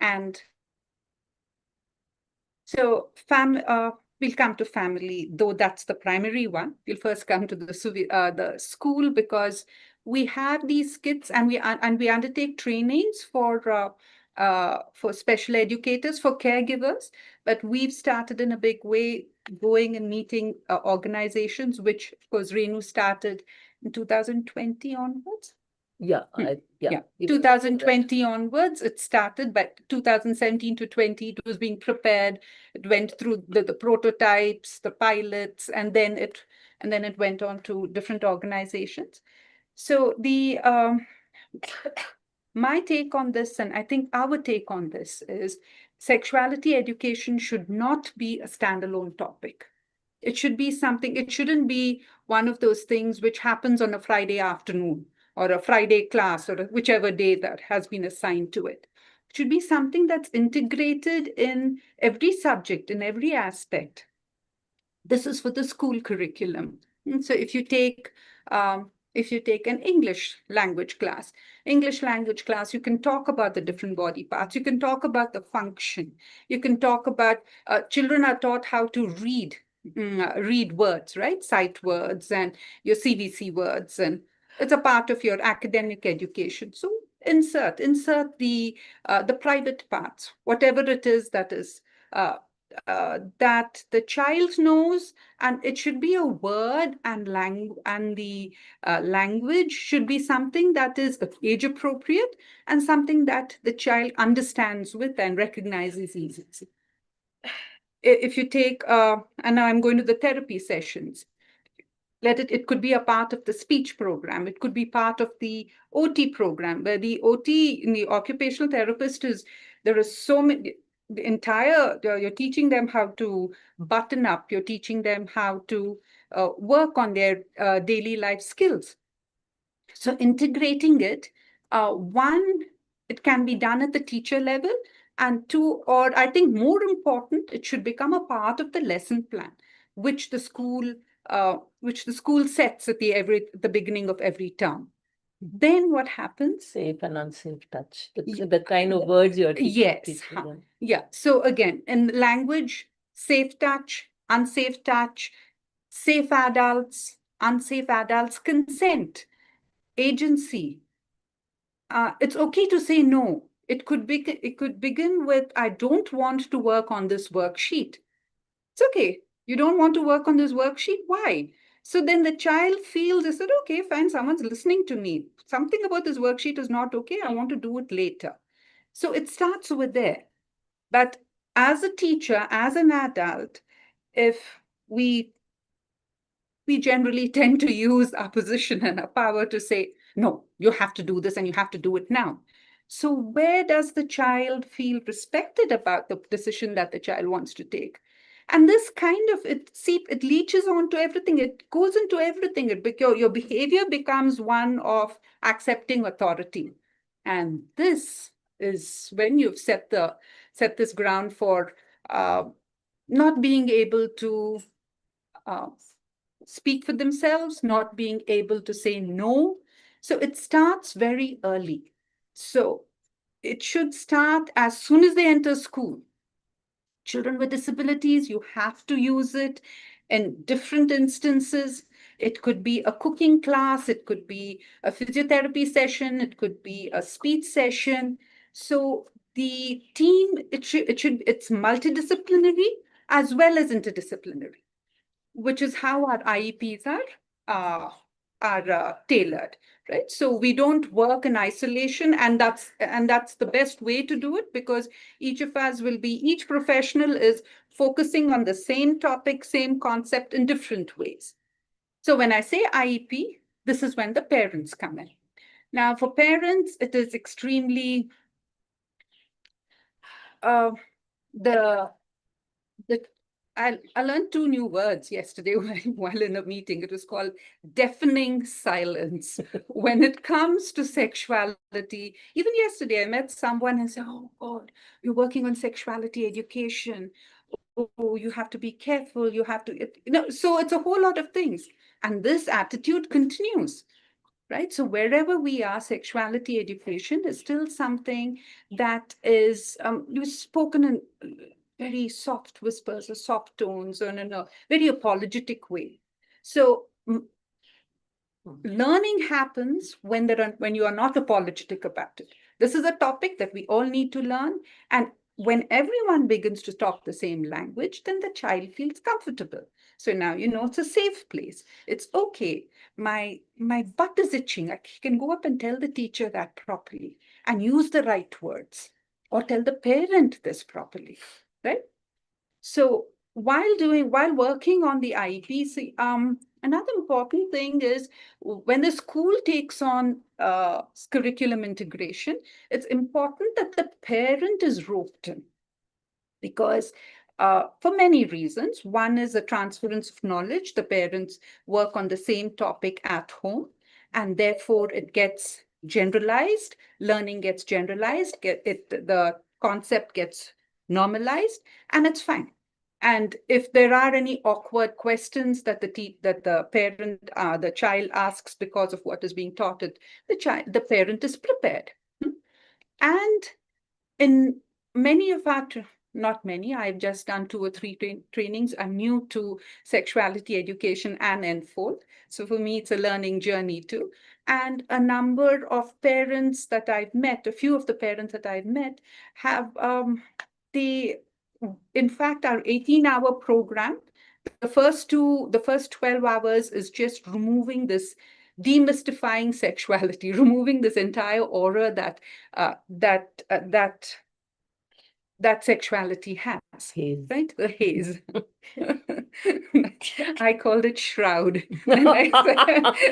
and so we'll come to family, though that's the primary one. We'll first come to the school because we have these kits and we undertake trainings for special educators, for caregivers. But we've started in a big way, going and meeting organizations, which of course Renu started in 2020 onwards. Yeah. Yeah, 2020 onwards, it started, but 2017 to 20, it was being prepared. It went through the prototypes, the pilots, and then it went on to different organizations. So my take on this, and I think our take on this, is sexuality education should not be a standalone topic. It should be something, it shouldn't be one of those things which happens on a Friday afternoon or a Friday class or whichever day that has been assigned to it. It should be something that's integrated in every subject, in every aspect. This is for the school curriculum. And so if you take an English language class, you can talk about the different body parts. You can talk about the function. You can talk about, children are taught how to read words, right? Sight words and your CVC words. And it's a part of your academic education. So insert the private parts, whatever it is that is that the child knows, and it should be a word and the language should be something that is age appropriate and something that the child understands with and recognizes easily. If you take, and now I'm going to the therapy sessions, it could be a part of the speech program. It could be part of the OT program, where the OT, in the occupational therapist there is so many, you're teaching them how to button up, you're teaching them how to work on their daily life skills. So integrating it, one, it can be done at the teacher level, and two, or I think more important, it should become a part of the lesson plan, which the school sets at the beginning of every term. then what happens? Safe and unsafe touch. The kind of words you're Yes. teaching them. Yeah. So again, in language, safe touch, unsafe touch, safe adults, unsafe adults, consent, agency. It's okay to say no. It could begin with, I don't want to work on this worksheet. It's okay. You don't want to work on this worksheet? Why? So then the child feels, they said, okay, fine, someone's listening to me. Something about this worksheet is not okay. I want to do it later. So it starts with there. But as a teacher, as an adult, if we generally tend to use our position and our power to say, no, you have to do this and you have to do it now. So where does the child feel respected about the decision that the child wants to take? And this kind of, it leaches onto everything. It goes into everything. Your behavior becomes one of accepting authority. And this is when you've set this ground for not being able to speak for themselves, not being able to say no. So it starts very early. So it should start as soon as they enter school. Children with disabilities, you have to use it in different instances. It could be a cooking class, it could be a physiotherapy session, it could be a speech session. So the team, it's multidisciplinary as well as interdisciplinary, which is how our IEPs are tailored, right? So we don't work in isolation, and that's the best way to do it, because each professional is focusing on the same topic, same concept in different ways. So when I say IEP, this is when the parents come in. Now, for parents, it is extremely the I learned two new words yesterday while in a meeting. It was called deafening silence. When it comes to sexuality, even yesterday I met someone and said, oh God, you're working on sexuality education. Oh, you have to be careful. You have to, so it's a whole lot of things. And this attitude continues, right? So wherever we are, sexuality education is still something that is spoken in very soft whispers or soft tones, or in a very apologetic way. So learning happens when you are not apologetic about it. This is a topic that we all need to learn, and when everyone begins to talk the same language, then the child feels comfortable. So now it's a safe place. It's okay. My butt is itching. I can go up and tell the teacher that properly and use the right words, or tell the parent this properly, right? So while working on the IEP, another important thing is when the school takes on curriculum integration, it's important that the parent is roped in, because for many reasons. One is the transference of knowledge. The parents work on the same topic at home, and therefore it gets generalized. Learning gets generalized. The concept gets normalized, and it's fine. And if there are any awkward questions that the child asks because of what is being taught, the parent is prepared. And in many of our, not many, I've just done 2 or 3 trainings. I'm new to sexuality education and Enfold. So for me, it's a learning journey too. And a number of parents that I've met, a few of the parents that I've met have, in fact, our 18-hour program, the first 12 hours is just removing this, demystifying sexuality, removing this entire aura that sexuality has, Haze. right? The haze. I called it shroud. And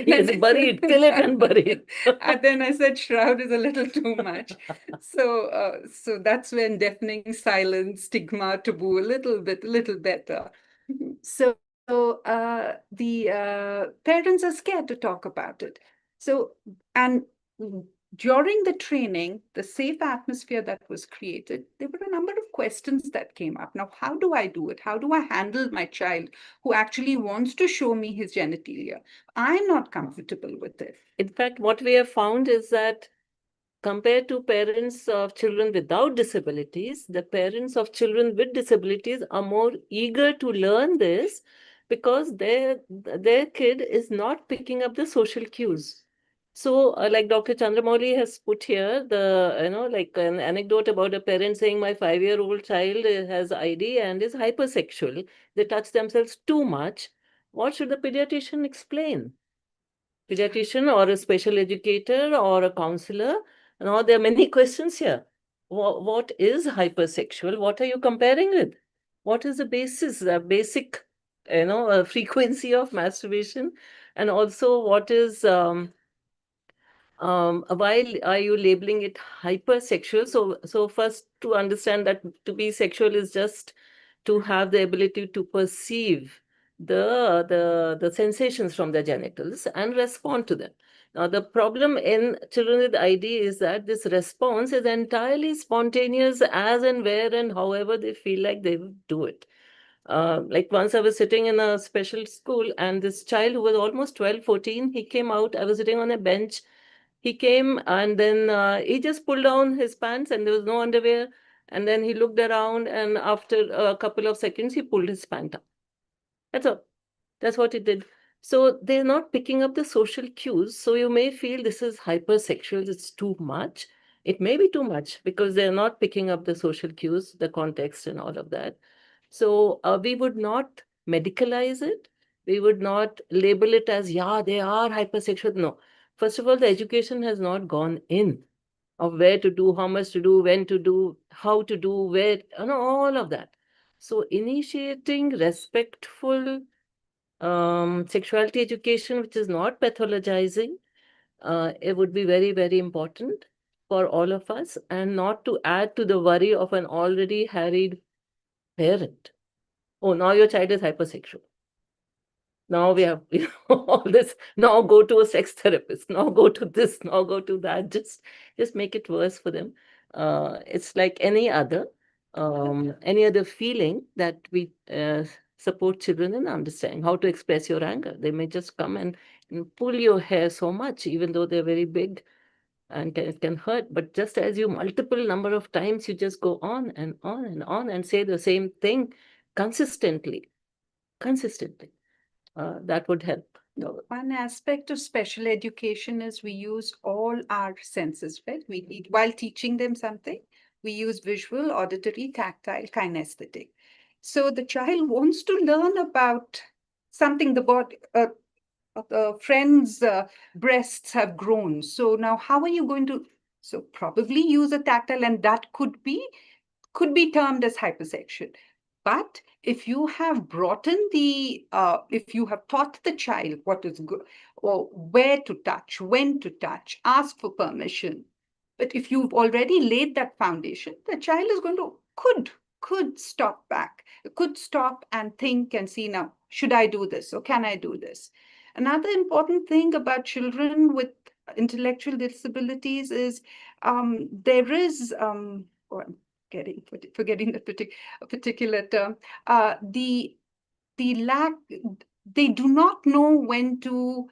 Yes, buried, kill it and bury it. And then I said shroud is a little too much. So that's when deafening silence, stigma, taboo, a little better. So the parents are scared to talk about it. So, and during the training, the safe atmosphere that was created, there were a number of questions that came up. Now, how do I do it? How do I handle my child who actually wants to show me his genitalia? I'm not comfortable with it. In fact, what we have found is that compared to parents of children without disabilities, the parents of children with disabilities are more eager to learn this because their kid is not picking up the social cues. So, like Dr. Chandramouli has put here, like an anecdote about a parent saying, "My 5-year-old child has ID and is hypersexual. They touch themselves too much." What should the pediatrician explain? Pediatrician or a special educator or a counselor? Now, there are many questions here. What is hypersexual? What are you comparing with? What is the basis, the basic, frequency of masturbation? And also, what is why are you labeling it hypersexual? So first to understand that to be sexual is just to have the ability to perceive the sensations from the genitals and respond to them. Now, the problem in children with ID is that this response is entirely spontaneous as and where and however they feel like they will do it. Like once I was sitting in a special school and this child who was almost 12, 14, he came out. I was sitting on a bench. He came and then he just pulled down his pants and there was no underwear. And then he looked around and after a couple of seconds, he pulled his pant up. That's all. That's what he did. So they're not picking up the social cues. So you may feel this is hypersexual, it's too much. It may be too much because they're not picking up the social cues, the context, and all of that. So we would not medicalize it. We would not label it as, yeah, they are hypersexual. No. First of all, the education has not gone in of where to do, how much to do, when to do, how to do, where, all of that. So initiating respectful sexuality education, which is not pathologizing, it would be very, very important for all of us and not to add to the worry of an already harried parent. Oh, now your child is hypersexual. Now we have all this. Now go to a sex therapist. Now go to this. Now go to that. Just make it worse for them. It's like any other feeling that we support children in understanding how to express your anger. They may just come and pull your hair so much, even though they're very big and it can hurt. But just as you multiple number of times, you just go on and on and on and say the same thing consistently. That would help. One aspect of special education is we use all our senses, right? While teaching them something, we use visual, auditory, tactile, kinesthetic. So the child wants to learn about something, the body, the friend's breasts have grown. So now how are you going to, so probably use a tactile, and that could be termed as hypersexual. But if you have brought in if you have taught the child what is good, or where to touch, when to touch, ask for permission. But if you've already laid that foundation, the child is going to, could stop back, could stop and think and see, now, should I do this or can I do this? Another important thing about children with intellectual disabilities is there is, forgetting the particular term, the lack, they do not know when to,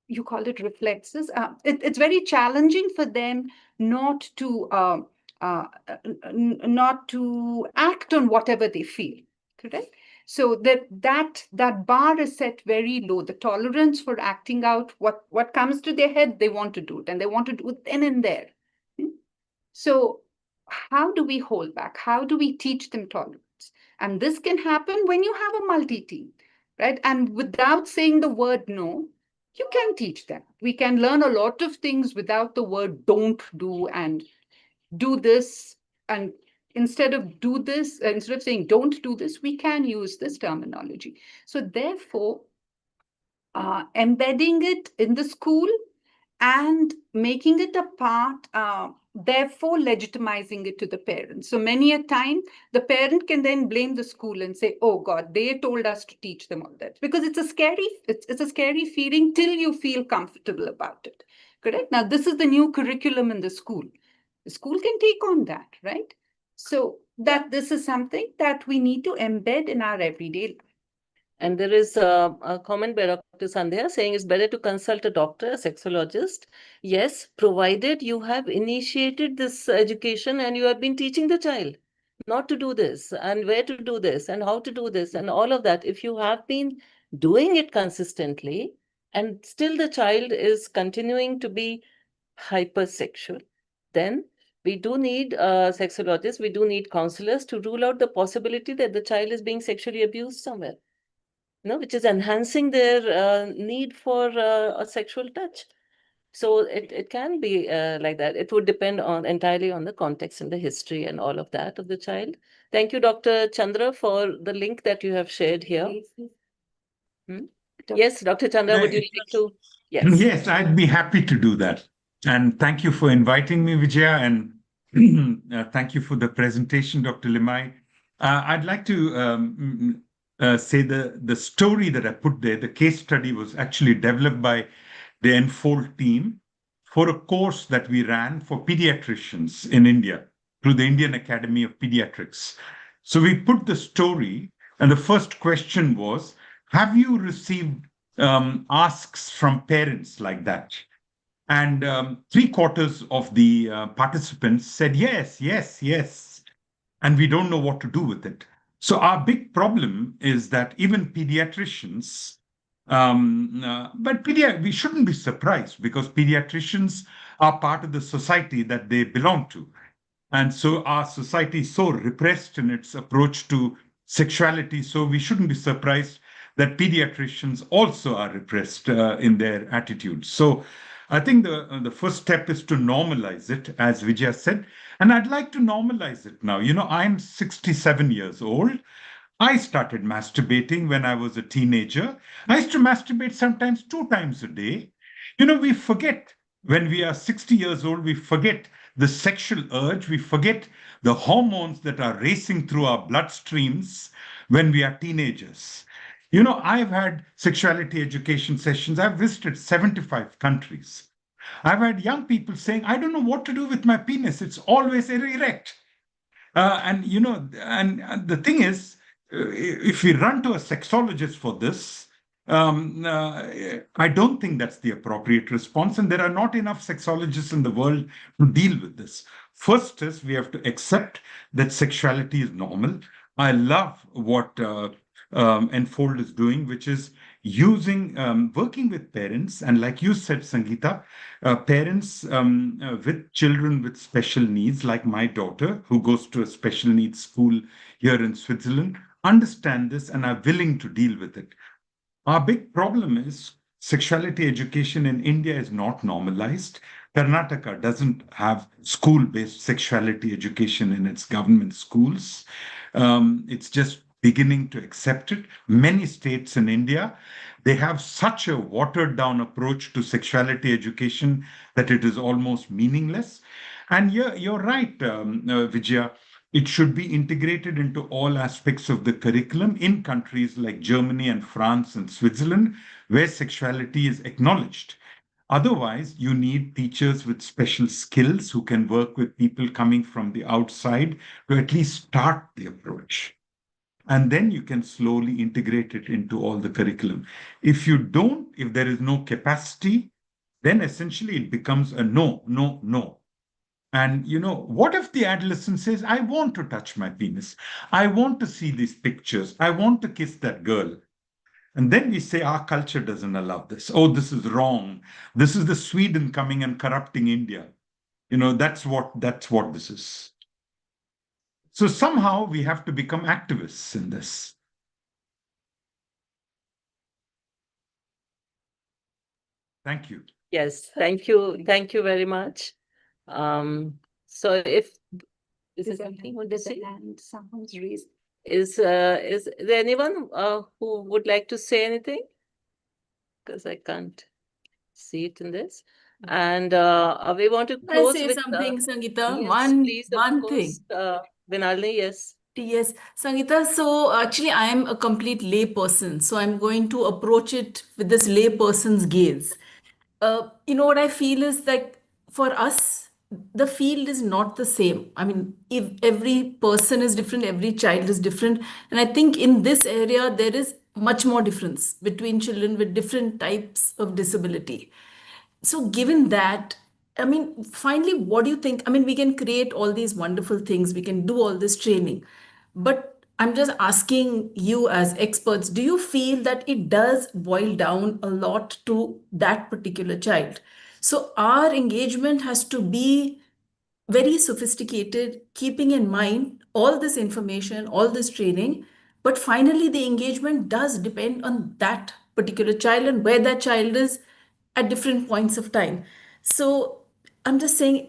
you call it reflexes. It's very challenging for them not to act on whatever they feel, correct? So that bar is set very low. The tolerance for acting out what comes to their head, they want to do it, and they want to do it then and there. So how do we hold back? How do we teach them tolerance? And this can happen when you have a multi-team, right? And without saying the word no, you can teach them. We can learn a lot of things without the word don't do and do this. And instead of saying don't do this, we can use this terminology. So therefore, embedding it in the school and making it a part, therefore legitimizing it to the parents. So many a time, the parent can then blame the school and say, oh God, they told us to teach them all that. Because it's a scary feeling till you feel comfortable about it. Correct? Now, this is the new curriculum in the school. The school can take on that, right? So that this is something that we need to embed in our everyday life. And there is a comment by Dr. Sandhya saying it's better to consult a doctor, a sexologist. Yes, provided you have initiated this education and you have been teaching the child not to do this and where to do this and how to do this and all of that. If you have been doing it consistently and still the child is continuing to be hypersexual, then we do need sexologists, we do need counselors to rule out the possibility that the child is being sexually abused somewhere, which is enhancing their need for a sexual touch. So it can be like that. It would depend on entirely on the context and the history and all of that of the child. Thank you, Dr. Chandra, for the link that you have shared here. Hmm? Yes, Dr. Chandra, would you like to? Yes. Yes, I'd be happy to do that. And thank you for inviting me, Vijaya, and thank you for the presentation, Dr. Limai. I'd like to say the story that I put there, the case study was actually developed by the Enfold team for a course that we ran for pediatricians in India through the Indian Academy of Pediatrics. So we put the story, and the first question was, have you received asks from parents like that? And 3/4 of the participants said yes, yes, yes. And we don't know what to do with it. So our big problem is that even pediatricians, we shouldn't be surprised because pediatricians are part of the society that they belong to. And so our society is so repressed in its approach to sexuality. So we shouldn't be surprised that pediatricians also are repressed in their attitudes. So I think the first step is to normalize it, as Vijaya said. And I'd like to normalize it now. I'm 67 years old. I started masturbating when I was a teenager. I used to masturbate sometimes 2 times a day. We forget when we are 60 years old, we forget the sexual urge, we forget the hormones that are racing through our bloodstreams when we are teenagers. I've had sexuality education sessions. I've visited 75 countries. I've had young people saying, I don't know what to do with my penis. It's always erect. And the thing is, if we run to a sexologist for this, I don't think that's the appropriate response. And there are not enough sexologists in the world to deal with this. First is we have to accept that sexuality is normal. I love what Enfold is doing, which is working with parents. And like you said, Sangeeta, parents with children with special needs, like my daughter, who goes to a special needs school here in Switzerland, understand this and are willing to deal with it. Our big problem is sexuality education in India is not normalized. Karnataka doesn't have school-based sexuality education in its government schools. It's just beginning to accept it. Many states in India, they have such a watered-down approach to sexuality education that it is almost meaningless. And you're right, Vijaya. It should be integrated into all aspects of the curriculum in countries like Germany and France and Switzerland, where sexuality is acknowledged. Otherwise, you need teachers with special skills who can work with people coming from the outside to at least start the approach. And then you can slowly integrate it into all the curriculum. If there is no capacity, then essentially it becomes a no, no, no. And what if the adolescent says, I want to touch my penis. I want to see these pictures. I want to kiss that girl. And then we say our culture doesn't allow this. Oh, this is wrong. This is the Sweden coming and corrupting India. That's what this is. So somehow we have to become activists in this. Thank you. Yes, thank you. Thank you very much. So if is there something you want to say? And someone's raised. Is there anyone who would like to say anything? Because I can't see it in this. And we want to Can I close say with something, Sangeeta? yes, please, of One course. thing. Vinalini, yes. Yes, Sangeeta. So actually, I am a complete lay person. So I'm going to approach it with this lay person's gaze. What I feel is that for us, the field is not the same. I mean, if every person is different, every child is different. And I think in this area, there is much more difference between children with different types of disability. So, given that, I mean, finally, what do you think? I mean, we can create all these wonderful things, we can do all this training, but I'm just asking you as experts, do you feel that it does boil down a lot to that particular child? So, our engagement has to be very sophisticated, keeping in mind all this information, all this training. But finally, the engagement does depend on that particular child and where that child is at different points of time. So I'm just saying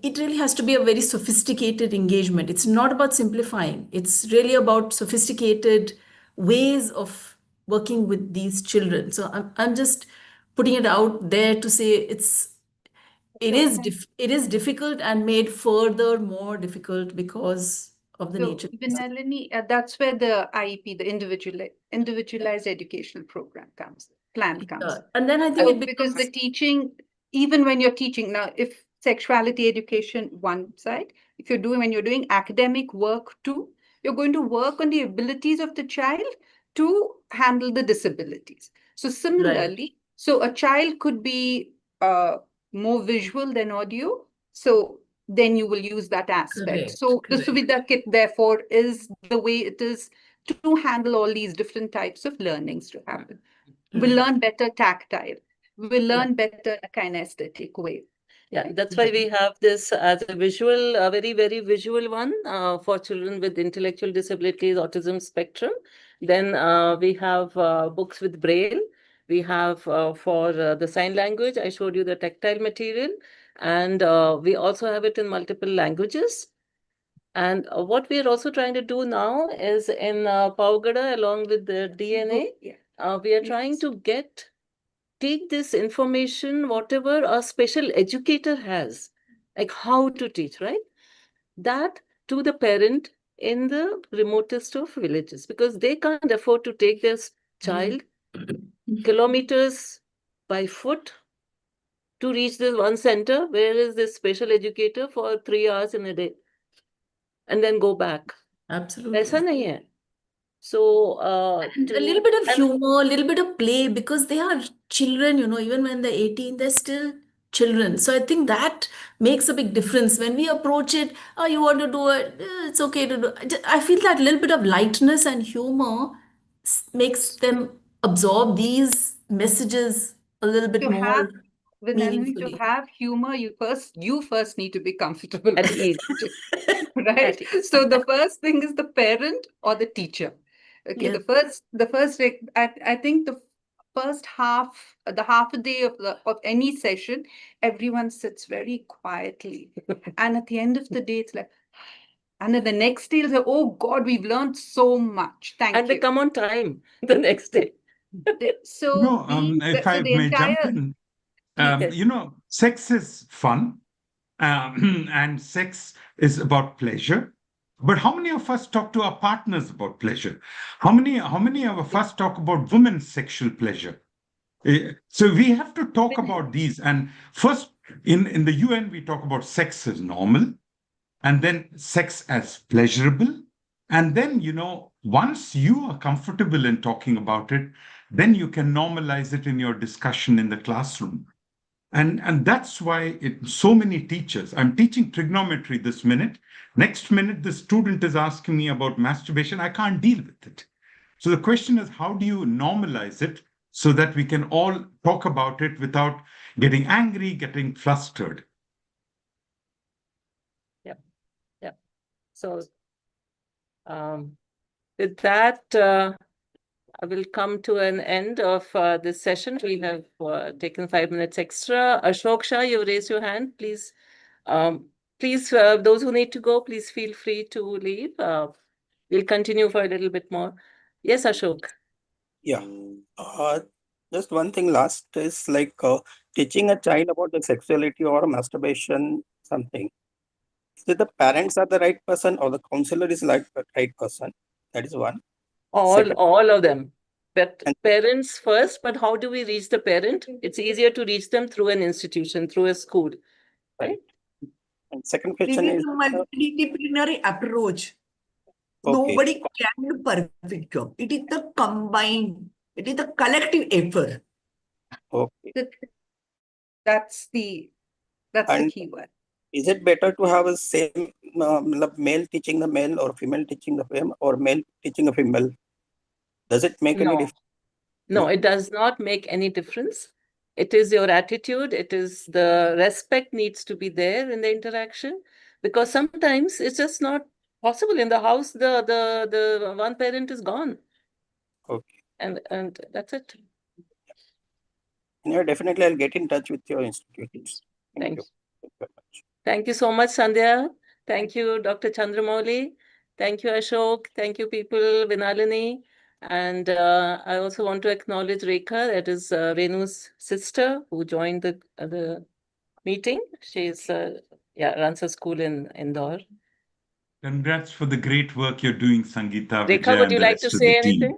it really has to be a very sophisticated engagement. It's not about simplifying, it's really about sophisticated ways of working with these children. So I'm just putting it out there to say it is difficult and made further more difficult because of the So, nature. even Nalini, that's where the IEP, the individualized educational program plan comes. And then I think So, it because the becomes teaching, even when you're teaching now, if sexuality education one side, if when you're doing academic work too, you're going to work on the abilities of the child to handle the disabilities. So similarly, so a child could be more visual than audio. So then you will use that aspect. correct, So the correct. Suvidha kit, therefore, is the way it is to handle all these different types of learnings to happen. We'll learn better tactile. We'll learn better a kinesthetic way. Yeah, that's why we have this as a visual, a very, very visual one for children with intellectual disabilities, autism spectrum. Then we have books with braille. We have for the sign language, I showed you the tactile material. And we also have it in multiple languages. And what we are also trying to do now is in Paugada, along with the DNA, we are trying to take this information, whatever a special educator has, like how to teach, right? That to the parent in the remotest of villages, because they can't afford to take their child kilometers by foot to reach this one center. Where is this special educator for 3 hours in a day? And then go back. Absolutely. ऐसा नहीं है. So And a little bit of humor, a little bit of play, because they are children, even when they're 18, they're still children. So I think that makes a big difference. When we approach it, oh, you want to do it, it's okay to do. I feel that little bit of lightness and humor makes them absorb these messages a little bit To more have, with Nalini, to meaningfully. have humor, you first need to be comfortable at with ease. it, right? So the first thing is the parent or the teacher. Okay, Yeah. I think the first half, the half a day of any session, everyone sits very quietly, and at the end of the day, it's like, and then the next day, it's like, oh God, we've learned so much. Thank And they you. come on time the next day. So if I the may jump entire in, Yes. sex is fun, and sex is about pleasure. But how many of us talk to our partners about pleasure? How many of us talk about women's sexual pleasure? So we have to talk about these. And first, in the UN, we talk about sex as normal, and then sex as pleasurable. And then, once you are comfortable in talking about it, then you can normalize it in your discussion in the classroom. And that's why so many teachers, I'm teaching trigonometry this minute. Next minute, the student is asking me about masturbation. I can't deal with it. So the question is, how do you normalize it so that we can all talk about it without getting angry, getting flustered? Yep. So with that, I will come to an end of this session. We have taken 5 minutes extra. Ashok Shah, you raised your hand. Please, those who need to go, please feel free to leave. We'll continue for a little bit more. Yes, Ashok. Yeah. Just one thing last is like teaching a child about the sexuality or masturbation, something. So the parents are the right person or the counselor is like the right person. That is one. Second, All of them. But and parents first, but how do we reach the parent? It's easier to reach them through an institution, through a school, right? And second This question is is, a multidisciplinary approach. okay, Nobody can do perfect job. It is the combined, it is the collective effort. okay. That's the And key word. is it better to have a same male teaching the male or female teaching the female or male teaching a female? Does it make any No, difference? no, No. it does not make any difference. It is your attitude. It is the respect needs to be there in the interaction, because sometimes it's just not possible in the house. The one parent is gone, Okay. and that's it. Yeah, definitely I'll get in touch with your institute. Thank Thank you. Thank you very much. Thank you so much, Sandhya. Thank you, Dr. Chandramouli. Thank you, Ashok. Thank you, people, Vinalini. And I also want to acknowledge Rekha, that is Renu's sister, who joined the meeting. She's runs a school in Indore. Congrats for the great work you're doing, Sangeeta, Rekha, Vijay, would and you the like to rest of the say team. anything?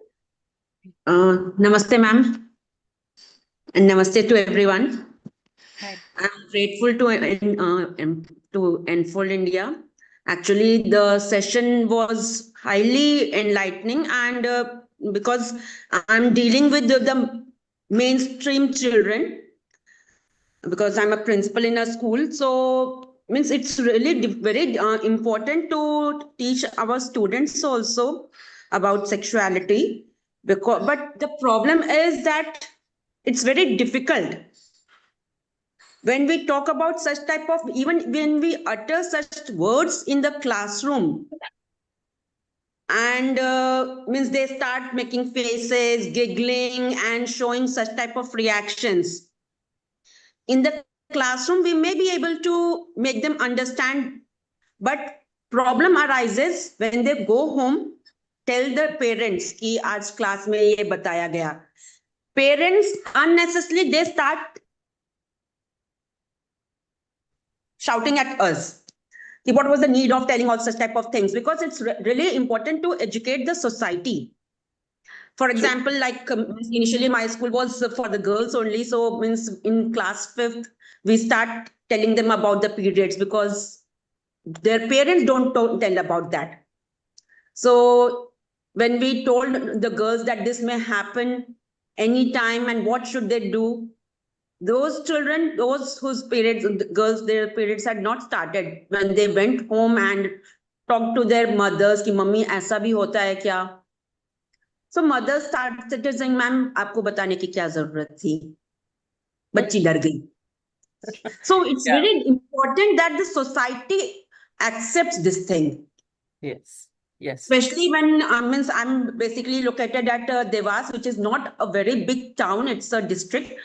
Namaste, ma'am, and namaste to everyone. Hi. I'm grateful to Enfold India. Actually, the session was highly enlightening, and because I'm dealing with the mainstream children, because I'm a principal in a school, so means it's really very important to teach our students also about sexuality. Because, but the problem is that it's very difficult when we talk about such type of, even when we utter such words in the classroom, and means they start making faces, giggling, and showing such type of reactions in the classroom. We may be able to make them understand, but problem arises when they go home, tell the parents ki aaj class mein ye bataya gaya. Parents unnecessarily they start shouting at us. What was the need of telling all such type of things? Because it's really important to educate the society. For example, like initially my school was for the girls only. So means in class 5th, we start telling them about the periods, because their parents don't tell about that. So when we told the girls that this may happen anytime and what should they do, those children, those whose parents, girls, their parents had not started, when they went home and talked to their mothers ki mummy aisa bhi hota hai kya. So mothers started saying, ma'am aapko batane ki kya zarurat thi, bachchi dar gayi. So it's Yeah. very important that the society accepts this thing. Yes. Yes. Especially when means I'm basically located at Devas, which is not a very big town, it's a district.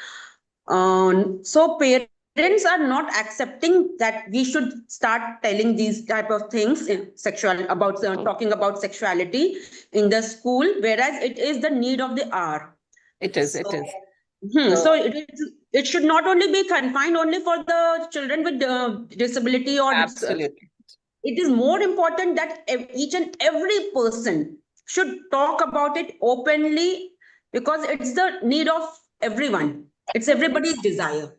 So parents are not accepting that we should start telling these type of things in sexual about talking about sexuality in the school, whereas it is the need of the hour. It is. It is. So it should not only be confined only for the children with disability or Absolutely. it is more important that each and every person should talk about it openly, because it's the need of everyone. It's everybody's desire.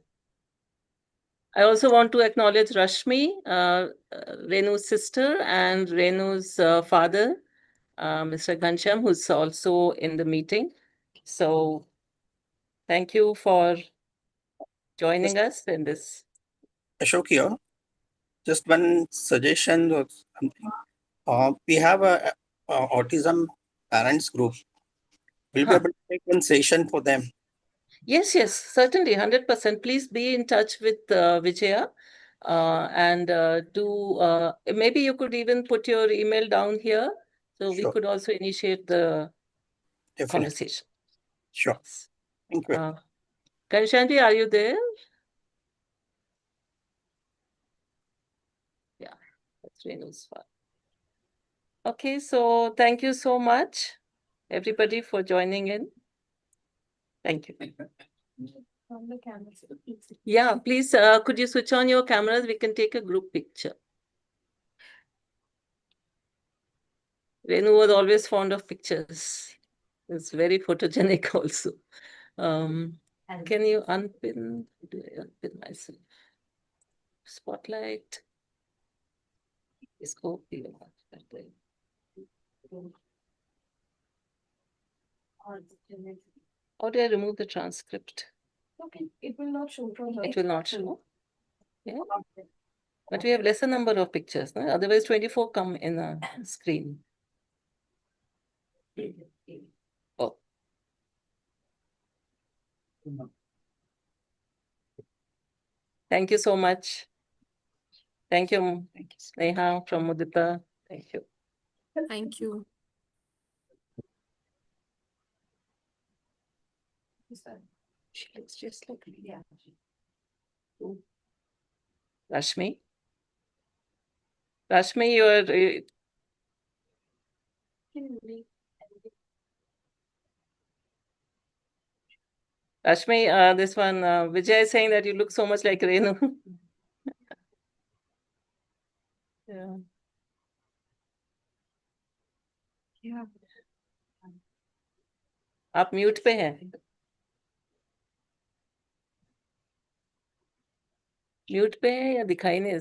I also want to acknowledge Rashmi, Renu's sister, and Renu's father, Mr. Ghanshyam, who's also in the meeting. So thank you for joining us in this. Ashok here. Just one suggestion or something. We have a autism parents group. We'll be Huh. able to take one session for them. Yes, yes, certainly, 100%. Please be in touch with Vijaya, and maybe you could even put your email down here, so we Sure. could also initiate the Definitely. conversation. Sure. Yes. Thank you. Kanshanti, are you there? Yeah, that's Renu's father. Okay, so thank you so much, everybody, for joining in. Thank you. Yeah, please, could you switch on your cameras? We can take a group picture. Renu was always fond of pictures. It's very photogenic also. Can you unpin? Do I unpin myself? Spotlight. इसको भी करते हैं. Or do I remove the transcript? Okay, it will not show from It will not show. Yeah. But we have lesser number of pictures, no? Otherwise 24 come in a screen. Oh. Thank you so much. Thank you, Neha from Mudita. Thank you. Thank you. She looks just like me. Rashmi? Rashmi, you are... Rashmi, this one, Vijay is saying that you look so much like Renu. Yeah. Yeah. आप mute पे हैं. Mute पे है या दिखाई नहीं,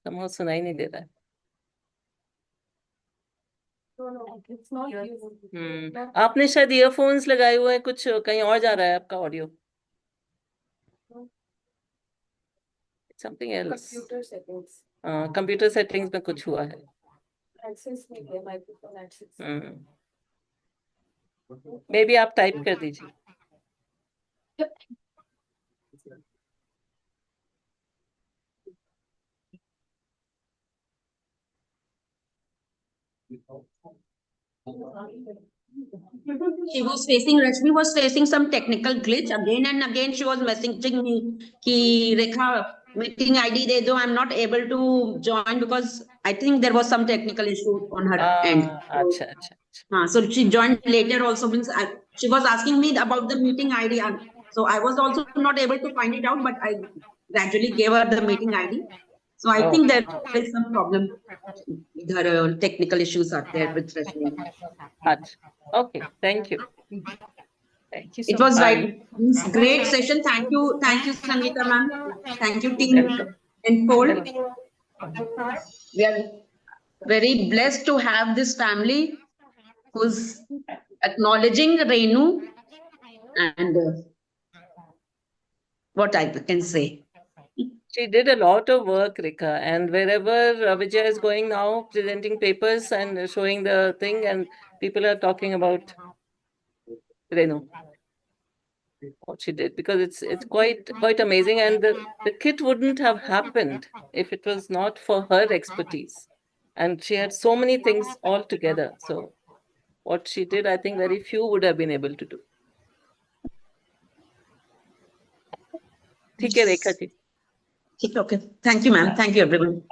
somehow सुनाई नहीं दे रहा है. No, it's not you. आपने शायद ईयरफोन्स लगाए हुए हैं, कुछ कहीं और जा रहा है आपका audio. Something else. Computer settings. Computer settings में कुछ हुआ है. Access media, microphone access. May be आप टाइप कर दीजिए. Rashmi was facing some technical glitch. Again and again, she was messaging me, ki Rekha, meeting ID de do. I'm not able to join because I think there was some technical issue on her end. So she joined later also. Means she was asking me about the meeting ID. So I was also not able to find it out, but I gradually gave her the meeting ID. So I think there is some problem. Her technical issues are there with Rashmi. Okay, thank you. Thank you so It was much. great session. Thank you, Sangeeta ma'am. Thank you, team Enfold. We are very blessed to have this family who's acknowledging Renu and what I can say. She did a lot of work, Rika, and wherever Vijay is going now, presenting papers and showing the thing, and people are talking about Renu, what she did, because it's quite amazing, and the kit wouldn't have happened if it was not for her expertise, and she had so many things all together. So what she did, I think very few would have been able to do. ठीक है Rekha ji. Okay. Thank you, ma'am. Thank you, everyone.